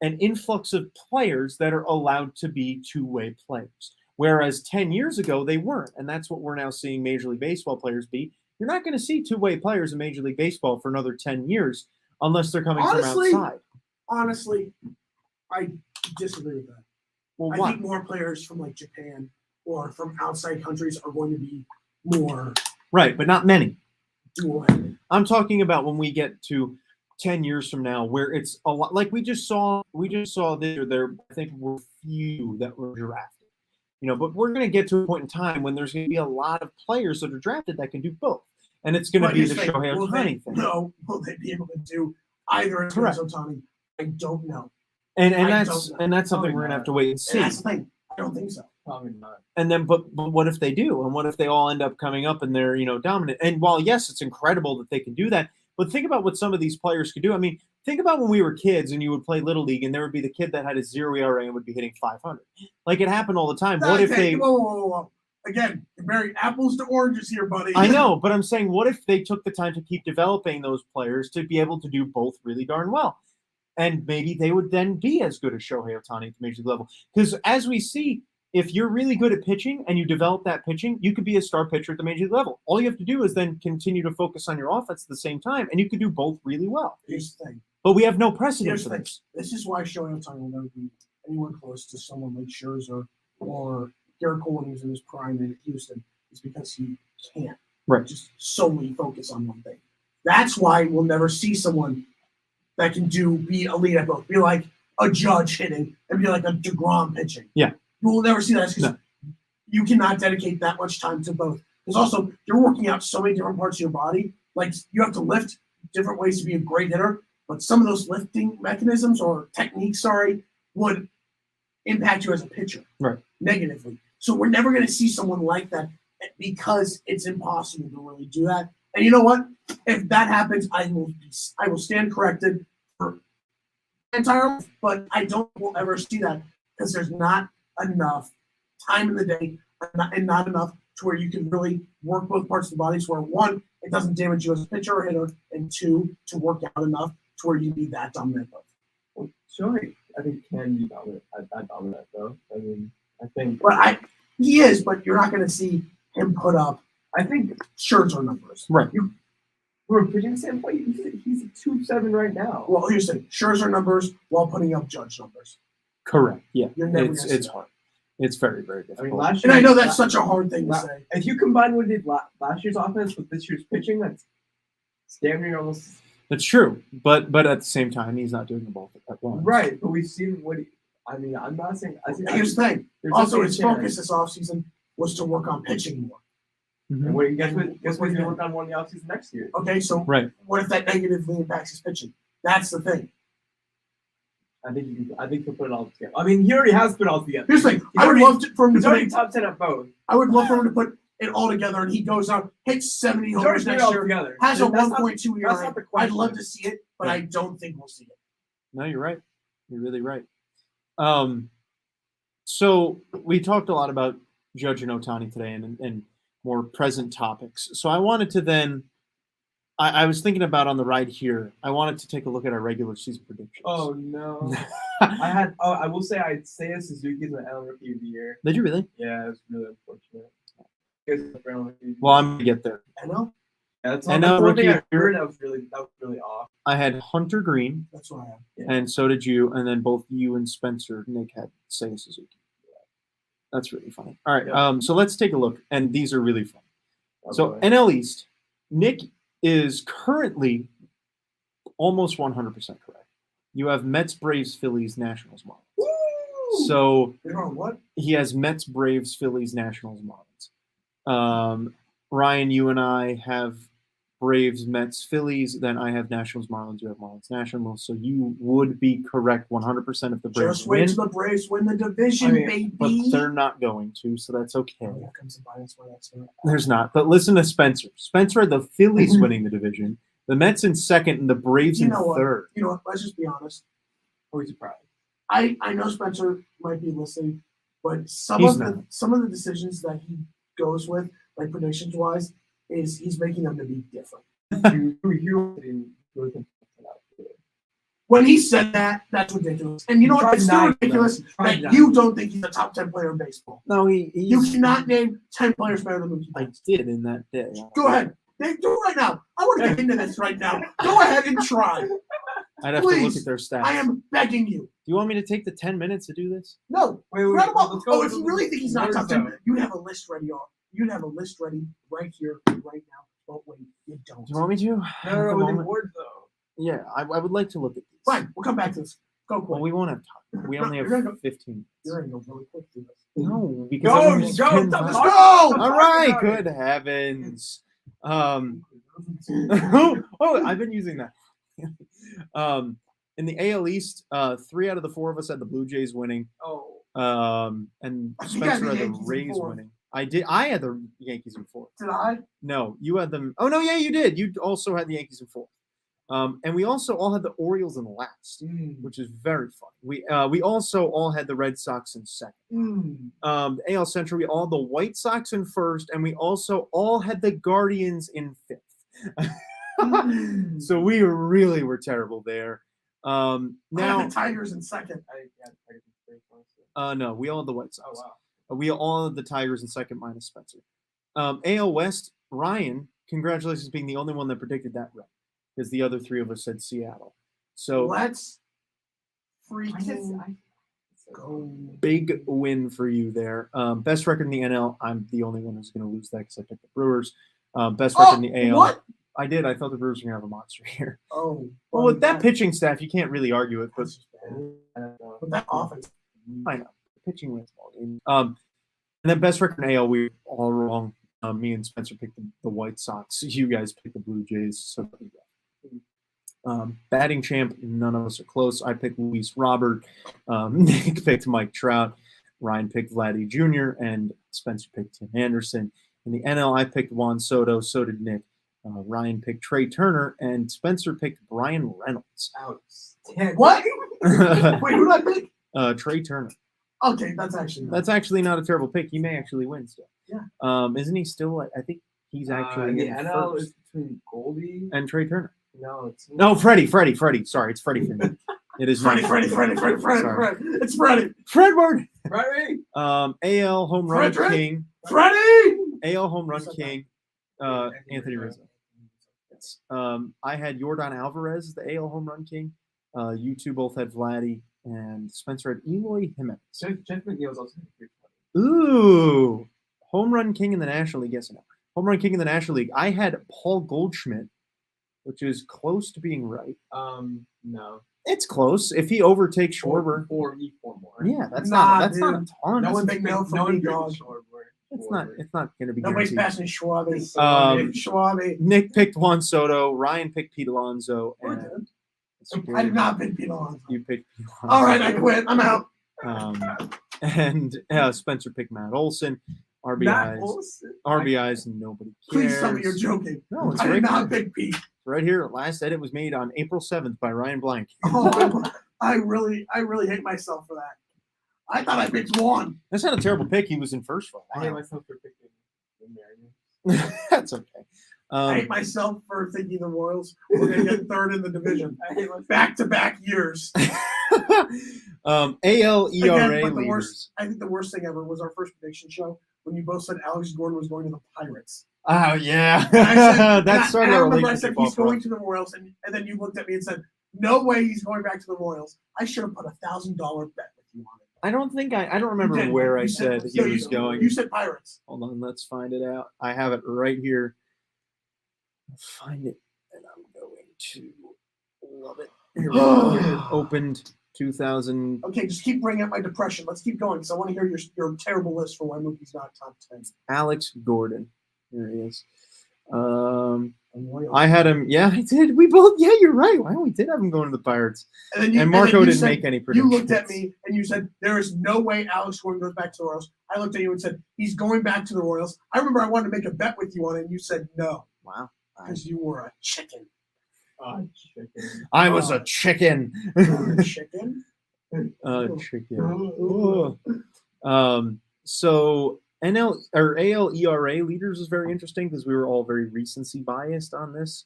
an influx of players that are allowed to be two-way players. Whereas 10 years ago, they weren't. And that's what we're now seeing Major League Baseball players be. You're not going to see two-way players in Major League Baseball for another 10 years unless they're coming from outside. Honestly, I disagree with that. Well, I why? think more players from like Japan or from outside countries are going to be more Right, but not many. dual-handed. I'm talking about when we get to 10 years from now, where it's a lot like we just saw there, I think were few that were drafted. But we're going to get to a point in time when there's going to be a lot of players that are drafted that can do both. And it's going to But be here's the thing, Shohei will Ohtani thing. No, will they be able to do either in Correct. terms of Ohtani? I don't know. And I that's don't know. and that's something Probably we're going to not. have to wait and And see. that's the thing. I don't think so. Probably not. And then, but what if they do? And what if they all end up coming up and they're, dominant? And while, yes, it's incredible that they can do that, but think about what some of these players could do. I mean, think about when we were kids and you would play Little League and there would be the kid that had a 0 ERA and would be hitting 500. Like, it happened all the time. What if Okay, they... whoa. Again, comparing apples to oranges here, buddy. I know, but I'm saying, what if they took the time to keep developing those players to be able to do both really darn well? And maybe they would then be as good as Shohei Ohtani at the major league level. Because as we see, if you're really good at pitching and you develop that pitching, you could be a star pitcher at the major league level. All you have to do is then continue to focus on your offense at the same time, and you could do both really well. Here's the thing. But we have no precedent Here's for the thing. this. This is why Shohei Ohtani will never be anywhere close to someone like Scherzer or Garrett Cole when he was in his prime in Houston. It's because he can't just solely focus on one thing. That's why we'll never see someone that can be elite at both. Be like a Judge hitting and be like a DeGrom pitching. Yeah. You will never see that because No. you cannot dedicate that much time to both. Because also, you're working out so many different parts of your body. Like, you have to lift different ways to be a great hitter, but some of those lifting mechanisms or techniques, would impact you as a pitcher negatively. So we're never going to see someone like that because it's impossible to really do that. And you know what? If that happens, I will stand corrected for my entire life, but I don't will ever see that because there's not enough time in the day and not enough to where you can really work both parts of the body. So where one, it doesn't damage you as a pitcher or hitter, and two, to work out enough to where you be that dominant both. Well, Shohei, I think, can be dominant at that dominant though. I mean, I think. But he is, but you're not going to see him put up. I think Scherzer numbers. Right. From a pitching standpoint, he's a 2.7 right now. Well, here's the thing: Scherzer numbers while putting up Judge numbers. Correct. Yeah. You're never gonna see It's that. hard. It's very, very difficult. I mean, last year, And I know that's such a hard thing to say. If you combine what he did last year's offense with this year's pitching, that's damn near almost That's true. But at the same time, he's not doing the both at once. right. But we've seen what I'm not saying. Here's the thing. There's Also, definitely his a chance. focus this offseason was to work on pitching more. Mhm. And guess what he's going to work on one in the offseason next year? Okay, so Right. what if that negatively impacts his pitching? That's the thing. I think he'll put it all together. I mean, he already has put it all together. Here's the thing. He's I would already- love for him to He's put already it, top 10 at both. I would love for him to put it all together and he goes out, hits 70 He's already homers put it next all year, together. has a That's not- 1.2 that's ERA. not the I'd question. love to see it, but I don't think we'll see it. No, you're right. You're really right. So we talked a lot about Judge and Ohtani today and more present topics. So I wanted to then, I was thinking about on the ride here, I wanted to take a look at our regular season predictions. Oh no. I will say I'd say Suzuki's an NL Rookie of the Year. Did you really? Yeah, it's really unfortunate. Well, I'm going to get there. NL? Yeah, that's NL the one thing Rookie I heard that was really off. I had Hunter Green, That's what I have. Yeah. and so did you, and then both you and Spencer, Nick had Seiya Suzuki. That's really funny. All right, Yeah. so let's take a look, and these are really fun. So boy. NL East, Nick is currently almost 100% correct. You have Mets, Braves, Phillies, Nationals, Marlins. Woo! So You're on what? he has Mets, Braves, Phillies, Nationals, Marlins. Ryan, you and I have Braves, Mets, Phillies. Then I have Nationals, Marlins. You have Marlins, Nationals. So you would be correct 100% if the Braves Just wait win. till the Braves win the division, But baby. they're not going to, so that's okay. Oh, here comes the bias where that's not. There's not. But listen to Spencer. Spencer had the Phillies winning the division, the Mets in second, and the Braves You in know what? third. You know what? Let's just be honest. Always surprised. I know Spencer might be listening, but some He's of the decisions that he goes with, like predictions wise, is he's making them to be different. When he said that, that's ridiculous. And you know what? It's still ridiculous that you don't think he's a top 10 player in baseball. No, You cannot name 10 players better than Mookie I Betts. did in that day. Go ahead. Do it right now. I want to get into this right now. Go ahead and try. I'd have to look Please. at their stats. I am begging you. Do you want me to take the 10 minutes to do this? No. Wait, Forget about- let's go. oh, if you really think he's not top 10, Though. you'd have a list ready. You'd have a list ready right here, right now. But wait, you don't. Do you want me to? No, At the with the moment? awards though. Yeah, I would like to look at these. Fine, we'll come back to this. Go Well, quick. we won't have time. We only have You're gonna go- 15 You're minutes. going to go really quick through this. No, because Go, I'm gonna just go. spend Let's time. go! All right, Talk about good it. heavens. Oh, I've been using that. In the AL East, 3 out of the 4 of us had the Blue Jays winning. Oh. And You got Spencer the had the Yankees in Rays 4th. winning. I had the Yankees in 4th. Did I? No, you had them. Oh no, yeah, you did. You also had the Yankees in 4th. And we also all had the Orioles in last, which is very fun. We also all had the Red Sox in second. The AL Central, we all had the White Sox in first, and we also all had the Guardians in 5th. So we really were terrible there. I had Now, the Tigers in second. no, we all had the White Sox. Oh wow. We all had the Tigers in second, minus Spencer. AL West, Ryan, congratulations being the only one that predicted that right, because the other 3 of us said Seattle. So Let's freaking go. big win for you there. Best record in the NL. I'm the only one who's going to lose that because I picked the Brewers. Best record in the AL. What? I did. I thought the Brewers were going to have a monster here. Oh. Well, with that pitching staff, you can't really argue it. But With that offense. I know. Pitching wins ball games. And then best record in AL, we were all wrong. Me and Spencer picked the White Sox. You guys picked the Blue Jays. So batting champ, none of us are close. I picked Luis Robert. Nick picked Mike Trout. Ryan picked Vladdy Jr. And Spencer picked Tim Anderson. In the NL, I picked Juan Soto. So did Nick. Ryan picked Trey Turner. And Spencer picked Brian Reynolds. What? Wait, who did I pick? Trey Turner. Okay, that's actually not a terrible pick. He may actually win still. Yeah. Isn't he still? I think he's actually the in NL first. is between Goldie. And Trey Turner. No, it's No, Freddie. Sorry, it's Freddie for me. It is Freddie. not Sorry. It's Freddie. Fredward. Freddie. AL home run Frederick? king. Freddie. AL home run king. Anthony Rizzo. Yes. I had Yordan Alvarez, the AL home run king. You two both had Vladdy, and Spencer had Eloy Jimenez. Jeff McNeil's also. Ooh, home run king in the National League. Yes, no. Home run king in the National League. I had Paul Goldschmidt, which is close to being right. No. It's close. If he overtakes Schwarber, Four more. yeah, that's Nah, not a ton. No That's- one big mail for me, dog. it's not going to be Nobody's guaranteed. passing Schwabe. Schwabe. Nick picked Juan Soto. Ryan picked Pete Alonso, and I did not pick Pete Alonso. You picked Pete Alonso. All right, I quit. I'm out. And Spencer picked Matt Olson. RBIs, nobody cares. Please tell me you're joking. No, it's I right did here. not pick Pete. Right here. Last edit was made on April 7th by Ryan Blank. Oh, I really hate myself for that. I thought I picked Juan. That's not a terrible pick. He was in first for a I hate while. myself for picking the Mariners. That's okay. I hate myself for thinking the Royals were going to get third in the division. Back-to-back years. AL ERA Again, but the leaders. worst, I think the worst thing ever was our first prediction show when you both said Alex Gordon was going to the Pirates. Oh yeah, And I said, that started I our remember I relationship said he's off rough. going to the Royals, and then you looked at me and said, "No way, he's going back to the Royals." I should have put $1,000 bet with you on it. I don't remember You did. where I You said he no, was going. You said Pirates. Hold on, let's find it out. I have it right here. I'll find it, and I'm going to love it. Here we go. Opened 2000. Okay, just keep bringing up my depression. Let's keep going because I want to hear your terrible list for why Mookie's not top 10. Alex Gordon. Here he is. I had him. Yeah, I did. We both. Yeah, you're right. Wow, we did have him going to the Pirates. And Marco you didn't said, make any predictions. You looked at me and you said, "There is no way Alex Gordon goes back to the Royals." I looked at you and said, "He's going back to the Royals." I remember I wanted to make a bet with you on it, and you said no Wow. because you were a chicken. Chicken. I was a chicken. Chicken. Chicken. So NL or AL ERA leaders is very interesting because we were all very recency biased on this.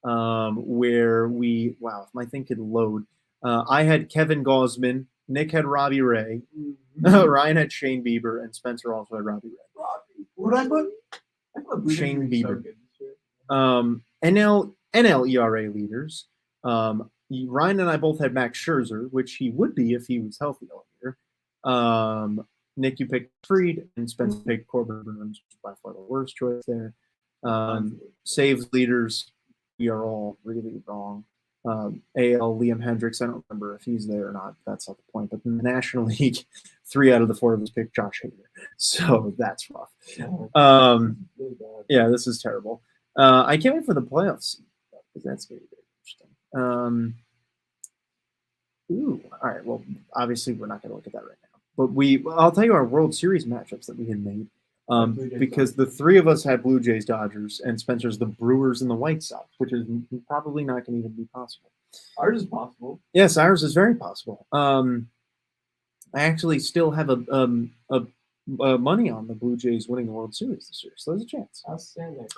Where we if my thing could load. I had Kevin Gausman, Nick had Robbie Ray, Ryan had Shane Bieber, and Spencer also had Robbie Ray. What did I put? Shane Bieber. NL ERA leaders. Ryan and I both had Max Scherzer, which he would be if he was healthy all year. Nick, you picked Fried, and Spencer picked Corbin Burns, which is by far the worst choice there. Saves leaders, we are all really wrong. AL Liam Hendricks, I don't remember if he's there or not. That's not the point. But in the National League, 3 out of the 4 of us picked Josh Hader. So that's rough. Yeah, this is terrible. I can't wait for the playoffs because that's going to be very interesting. All right. Well, obviously we're not going to look at that right now. But I'll tell you our World Series matchups that we had made. Because the 3 of us had Blue Jays, Dodgers, and Spencer's the Brewers and the White Sox, which is probably not going to even be possible. Ours is possible. Yes, ours is very possible. I actually still have a money on the Blue Jays winning the World Series this year, so there's a chance. Outstanding.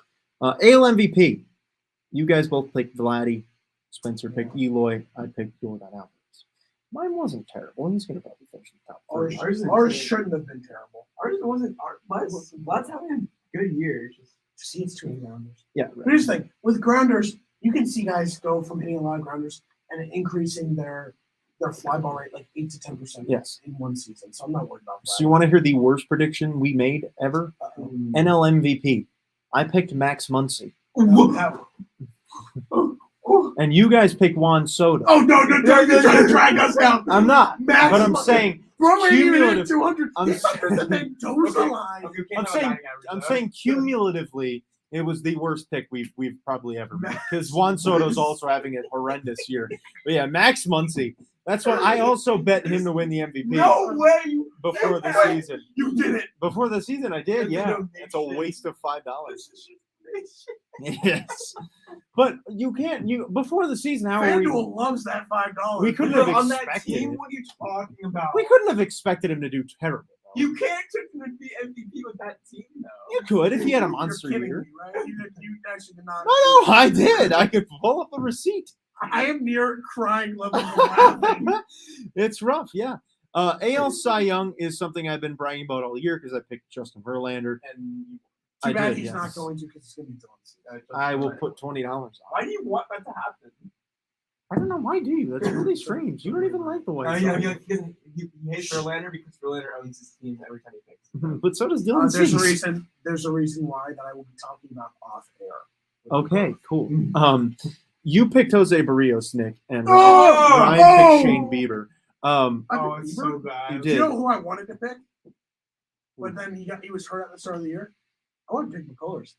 AL MVP. You guys both picked Vladdy. Spencer picked Eloy. I picked Jordan Alvarez. Mine wasn't terrible. He's going to probably finish in the top 3. Ours shouldn't have been terrible. Ours wasn't. Let's having a good year. Just see it's 2 grounders. Yeah. Right. But here's the thing: with grounders, you can see guys go from hitting a lot of grounders and increasing their fly ball rate like 8 to 10%. Yes. In one season. So I'm not worried about that. So you want to hear the worst prediction we made ever? NL MVP. I picked Max Muncy. And you guys picked Juan Soto. Oh no! You're trying to drag us down. I'm not. Max But I'm Muncy. saying We're cumulative. 200. I'm I'm saying cumulatively, it was the worst pick we've probably ever made because Juan Soto's also having a horrendous year. But yeah, Max Muncy. That's what I also bet him to win the MVP. No way! Before the season. You did it. Before the season, I did. Yeah, it's a waste of $5. Yes, but you can't. Before the season, how are we? FanDuel loves that $5. We couldn't have on that expected team. it. What are you talking about? We couldn't have expected him to do terrible. Though. You can't expect him to be MVP with that team, though. You could if he had a You're monster kidding year. me, right? You actually did not. No, I did. I could pull up the receipt. I am near crying levels of laughing. It's rough, yeah. AL Cy Young is something I've been bragging about all year because I picked Justin Verlander. And Too bad did, he's yes. not going to because it's going to be Dylan. I will put $20 on. why do you want that to happen? I don't know. Why do you? That's really strange. You don't even like the White No, Sox. he hates Verlander because Verlander owns his team every time he picks. But so does Dylan There's a Cease. reason. There's a reason why that I will be talking about off air. Okay, cool. You picked Jose Barrios, Nick, and Oh! Ryan picked Shane Bieber. Oh, it's so bad. You Do did. you know who I wanted to pick? But then he was hurt at the start of the year. I wanted to pick McCullers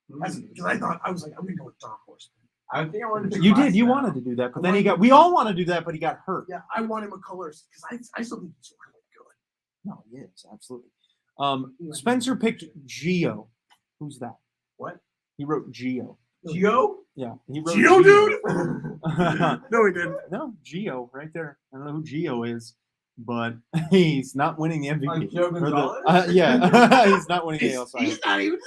because I was like, I'm gonna go with Dark Horse. I think I wanted to pick You did. You Glasnow. wanted to do that, but then he got. We all want to do that, but he got hurt. Yeah, I wanted McCullers because I still think he's really good. No, he is absolutely. Spencer picked Gio. Who's that? What? He wrote Gio. Gio? Yeah, he wrote Gio, dude? Gio. No, he didn't. No, Gio, right there. I don't know who Gio is. but he's not winning the MVP. Like Joe Or the- Gonzalez? yeah, he's not winning the AL Cy Young. He's not even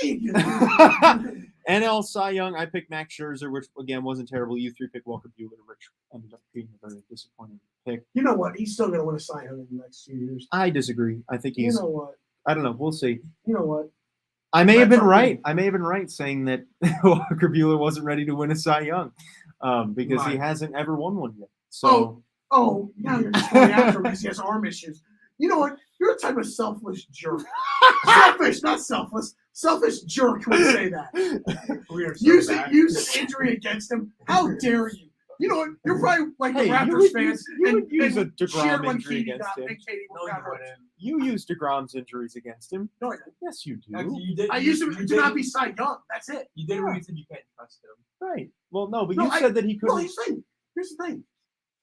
in the league. NL Cy Young, I picked Max Scherzer, which again wasn't terrible. You three picked Walker Buehler, which ended up being a very disappointing pick. You know what? He's still going to win a Cy Young in the next 2 years. I disagree. I think You he's. know what? I don't know. We'll see. You know what? I may have That's been our right. thing. I may have been right saying that Walker Buehler wasn't ready to win a Cy Young because he Right. hasn't ever won one yet. So Oh, now you're just going after him because he has arm issues. You know what? You're a type of selfish jerk. Selfish, not selfless. Selfish jerk would say that. We are so Use bad. an injury against him. How dare you? You know what? You're probably like the Hey, you Raptors would fans use a cheered DeGrom when injury Katie against him. and Katie No, you got hurt. wouldn't. You used DeGrom's injuries against him. No, I didn't. Yes, you do. Actually, you did. I used him you to not be Cy Young. That's it. You did when you said you can't trust him. Right. Well, no, but No, you said that he No, couldn't. here's the thing.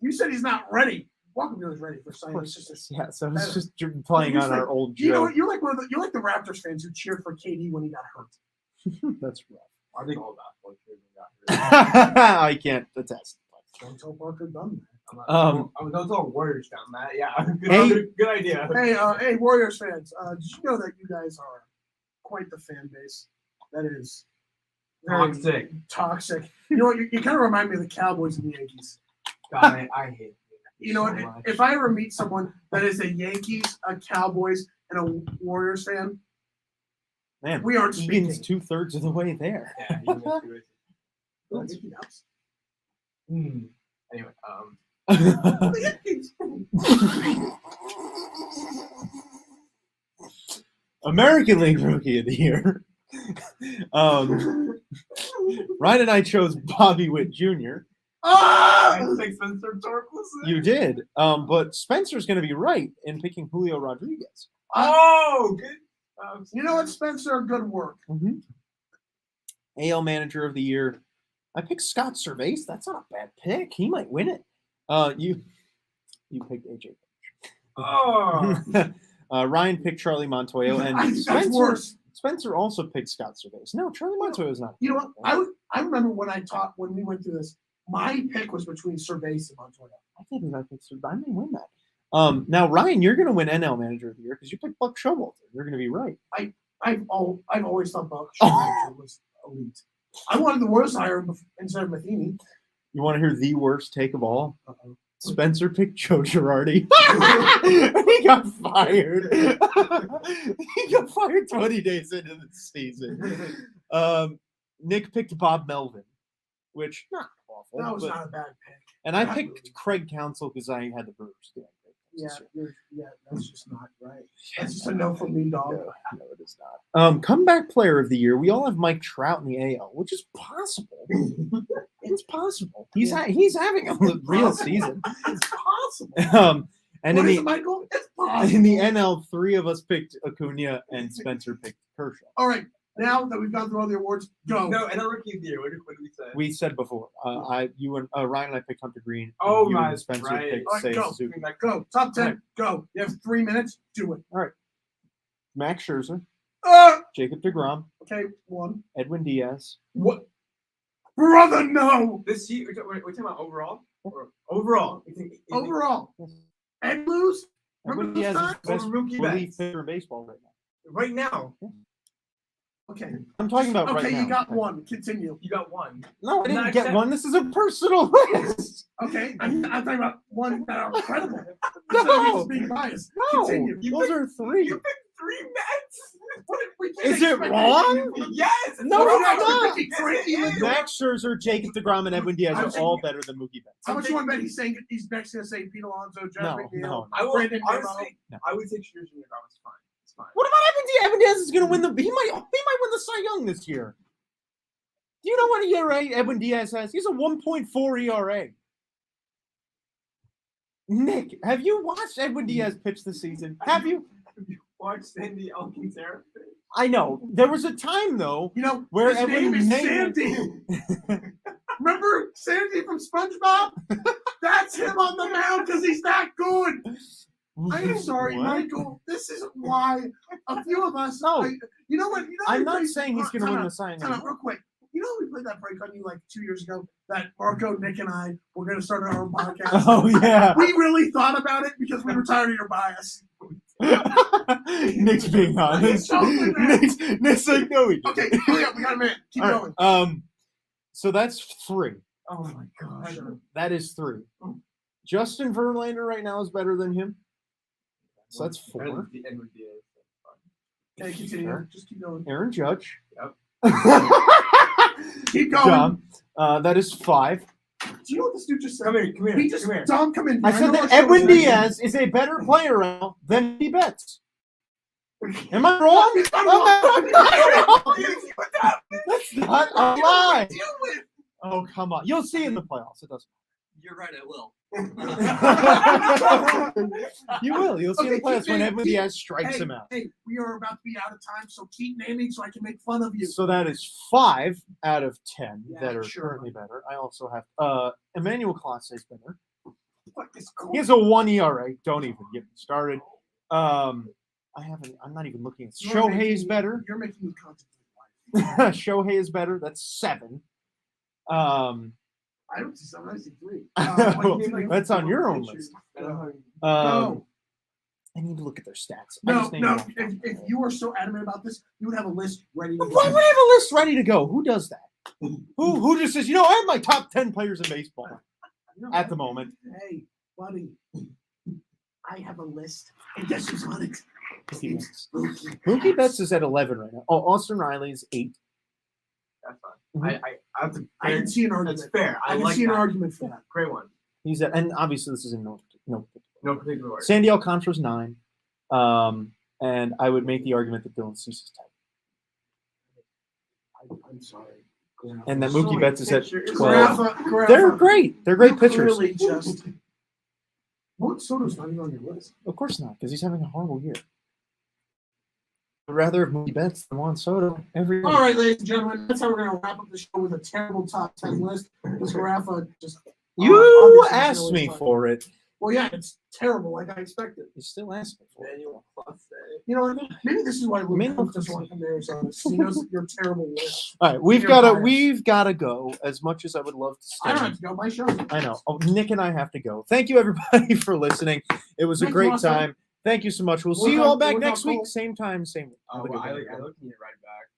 You said he's not ready. Walker Buehler's ready for Cy Of Young. course, It's just yeah. So it's that- just playing Here's on the our thing. old you know joke. what? You're like the Raptors fans who cheered for KD when he got hurt. That's rough. I think all basketball cheers got hurt. I can't attest. Don't tell Parker done Don't tell Warriors down, Matt. Yeah, Hey. good idea. that. Hey, Warriors fans. Did you know that you guys are quite the fan base? That is very Toxic. toxic. You know what? You kind of remind me of the Cowboys and the Yankees. God, I hate it. You know, so what? much. If I ever meet someone that is a Yankees, a Cowboys, and a Warriors fan, Man, we aren't Egan's speaking. 2/3 of the way there. Yeah, you missed it. Oh, Mickey Mouse. Anyway, The Yankees. American League Rookie of the Year. Ryan and I chose Bobby Witt Jr. Ah! I think Spencer Torkelson. You did, but Spencer's going to be right in picking Julio Rodriguez. Oh, good. You know what, Spencer? Good work. Mm-hmm. AL Manager of the Year. I picked Scott Servais. That's not a bad pick. He might win it. You picked AJ. Oh, Ryan picked Charlie Montoyo, and That's worse. Spencer also picked Scott Servais. No, Charlie Montoyo is not. You know what? I remember when we went through this. My pick was between Cervais and Montoya. I think I picked Servais. I may win that. Now Ryan, you're going to win NL Manager of the Year because you picked Buck Showalter. You're going to be right. I've always thought Buck Showalter was elite. I wanted the worst hire instead of Matheny. You want to hear the worst take of all? Uh-oh. Spencer picked Joe Girardi. He got fired. He got fired 20 days into the season. Nick picked Bob Melvin, which not awful. That was but- not a bad pick. and I not picked really. Craig Counsell because I had the Brewers. Yeah, that's just not right. That's just a no from me, dog. No, it is not. Comeback Player of the Year. We all have Mike Trout in the AL, which is possible. It's possible. He's having a real season. It's possible. And What in is the it, Michael? It's possible. in the NL, 3 of us picked Acuna and Spencer picked Kershaw. All right, now that we've gone through all the awards, go. no, and a rookie of the year. What did we say? We said before, Ryan and I picked Hunter Green. Oh, you and nice, Spencer right. picked All right, Seiya go. Suzuki. Go. Top 10. Right. Go. You have 3 minutes. Do it. Max Scherzer, Uh, Jacob deGrom, okay, 1. Edwin Diaz. What? Brother, no. This year, we're talking about overall. Or overall. Overall. Ed lose? Edwin Remember Diaz those is the times? best Or rookie relief bets. pitcher in baseball right now. Right now, Okay. I'm talking about right Okay, now. you got 1. Continue. you got one. No, I didn't Not get accept- one. This is a personal list. Okay, I'm talking about 1 that are credible. No. Instead of me just being biased. No, Continue. those are 3. You picked 3 bets. What if we can't Is it expect wrong? Yes. No, We're it's not not. picking Frankie Yes, it Lindor. Max Scherzer, Jacob deGrom, and Edwin Diaz I'm are saying- all better than Mookie Betts. How much you want to bet he's saying he's next going to say Pete Alonso, Jeff No, McNeil? no. I will Brandon honestly. No. I would say Scherzer and DeGrom is fine. It's fine. What about Edwin Diaz? Edwin Diaz is going to win the. He might win the Cy Young this year. Do you know what ERA Edwin Diaz has? He's a 1.4 ERA. Nick, have you watched Edwin Diaz pitch this season? Have you? Watch Sandy Alcantara. I know. There was a time though You know, where his Edwin name is named- Sandy. Remember Sandy from SpongeBob? That's him on the mound because he's that good. I am sorry, What? Michael. This is why a few of us. No. You know what? I'm not saying he's going to win the Cy Young. Time out, real quick. You know we played that prank on you like 2 years ago that Marco, Nick, and I were going to start our own podcast. Oh yeah. We really thought about it because we were tired of your bias. Nick's being honest. Nick's like, no, we didn't. Okay, hurry up. We got a minute. Keep All going. right, so that's 3. Oh my gosh. That is 3. Justin Verlander right now is better than him. So that's 4. Okay, continue. Sure. Just keep going. Aaron Judge. Yep. Keep going. Dom. That is 5. Do you know what this dude just said? Come here. He just, Dom, come in. I said that Edwin Diaz is a better player now than he bets. Am I wrong? That's not a lie. Oh, come on. You'll see in the playoffs. It doesn't. You're right, I will. You will. You'll see in the Okay, playoffs when keep- Edwin Diaz strikes Hey, him out. hey, we are about to be out of time, so keep naming so I can make fun of you. So that is 5 out of 10 Yeah, that are sure. currently better. I also have Emmanuel Clase is better. What is cool? He has a 1 ERA. Don't even get me started. I'm not even looking at Shohei's better. You're making me contemplate life. Shohei is better. That's 7. I don't see 7. I see 3. That's on your own list. No. I need to look at their stats. No. If you are so adamant about this, you would have a list ready to go. Why would I have a list ready to go? Who does that? Who just says, I have my top 10 players in baseball at the moment? Hey, buddy. I have a list. And guess who's on it? Mookie Betts is at 11 right now. Oh, Austin Riley's 8. That's fine. I can see an argument. That's fair. I can like see an that. argument for that. Great one. He's at, and obviously this is in no particular order. Sandy Alcantara's 9. And I would make the argument that Dylan Cease is 10. I'm sorry. And that Mookie Betts is at 12. Carafa, They're great. They're great you pitchers. clearly just. What Soto's not even on your list? Of course not, because he's having a horrible year. I'd rather have Mookie Betts than Juan Soto every year. All right, ladies and gentlemen, that's how we're going to wrap up the show with a terrible top 10 list. Because Carafa just. You obviously asked is me really for it. Well, yeah, it's terrible, like I expected. You still asked me for it. You know what? Maybe this is why Maybe Luke doesn't want to come to Arizona. He knows that you're terrible list. All right, we've You're got to go. As much as I would love to stay. I don't have to go. My show. I know. Oh, Nick and I have to go. Thank you, everybody, for listening. It was a Thank great you, Austin. time. Thank you so much. We'll see We'll you all have- back we'll next have week, Cole. same time, same week. I Have a good look one. need to write it back.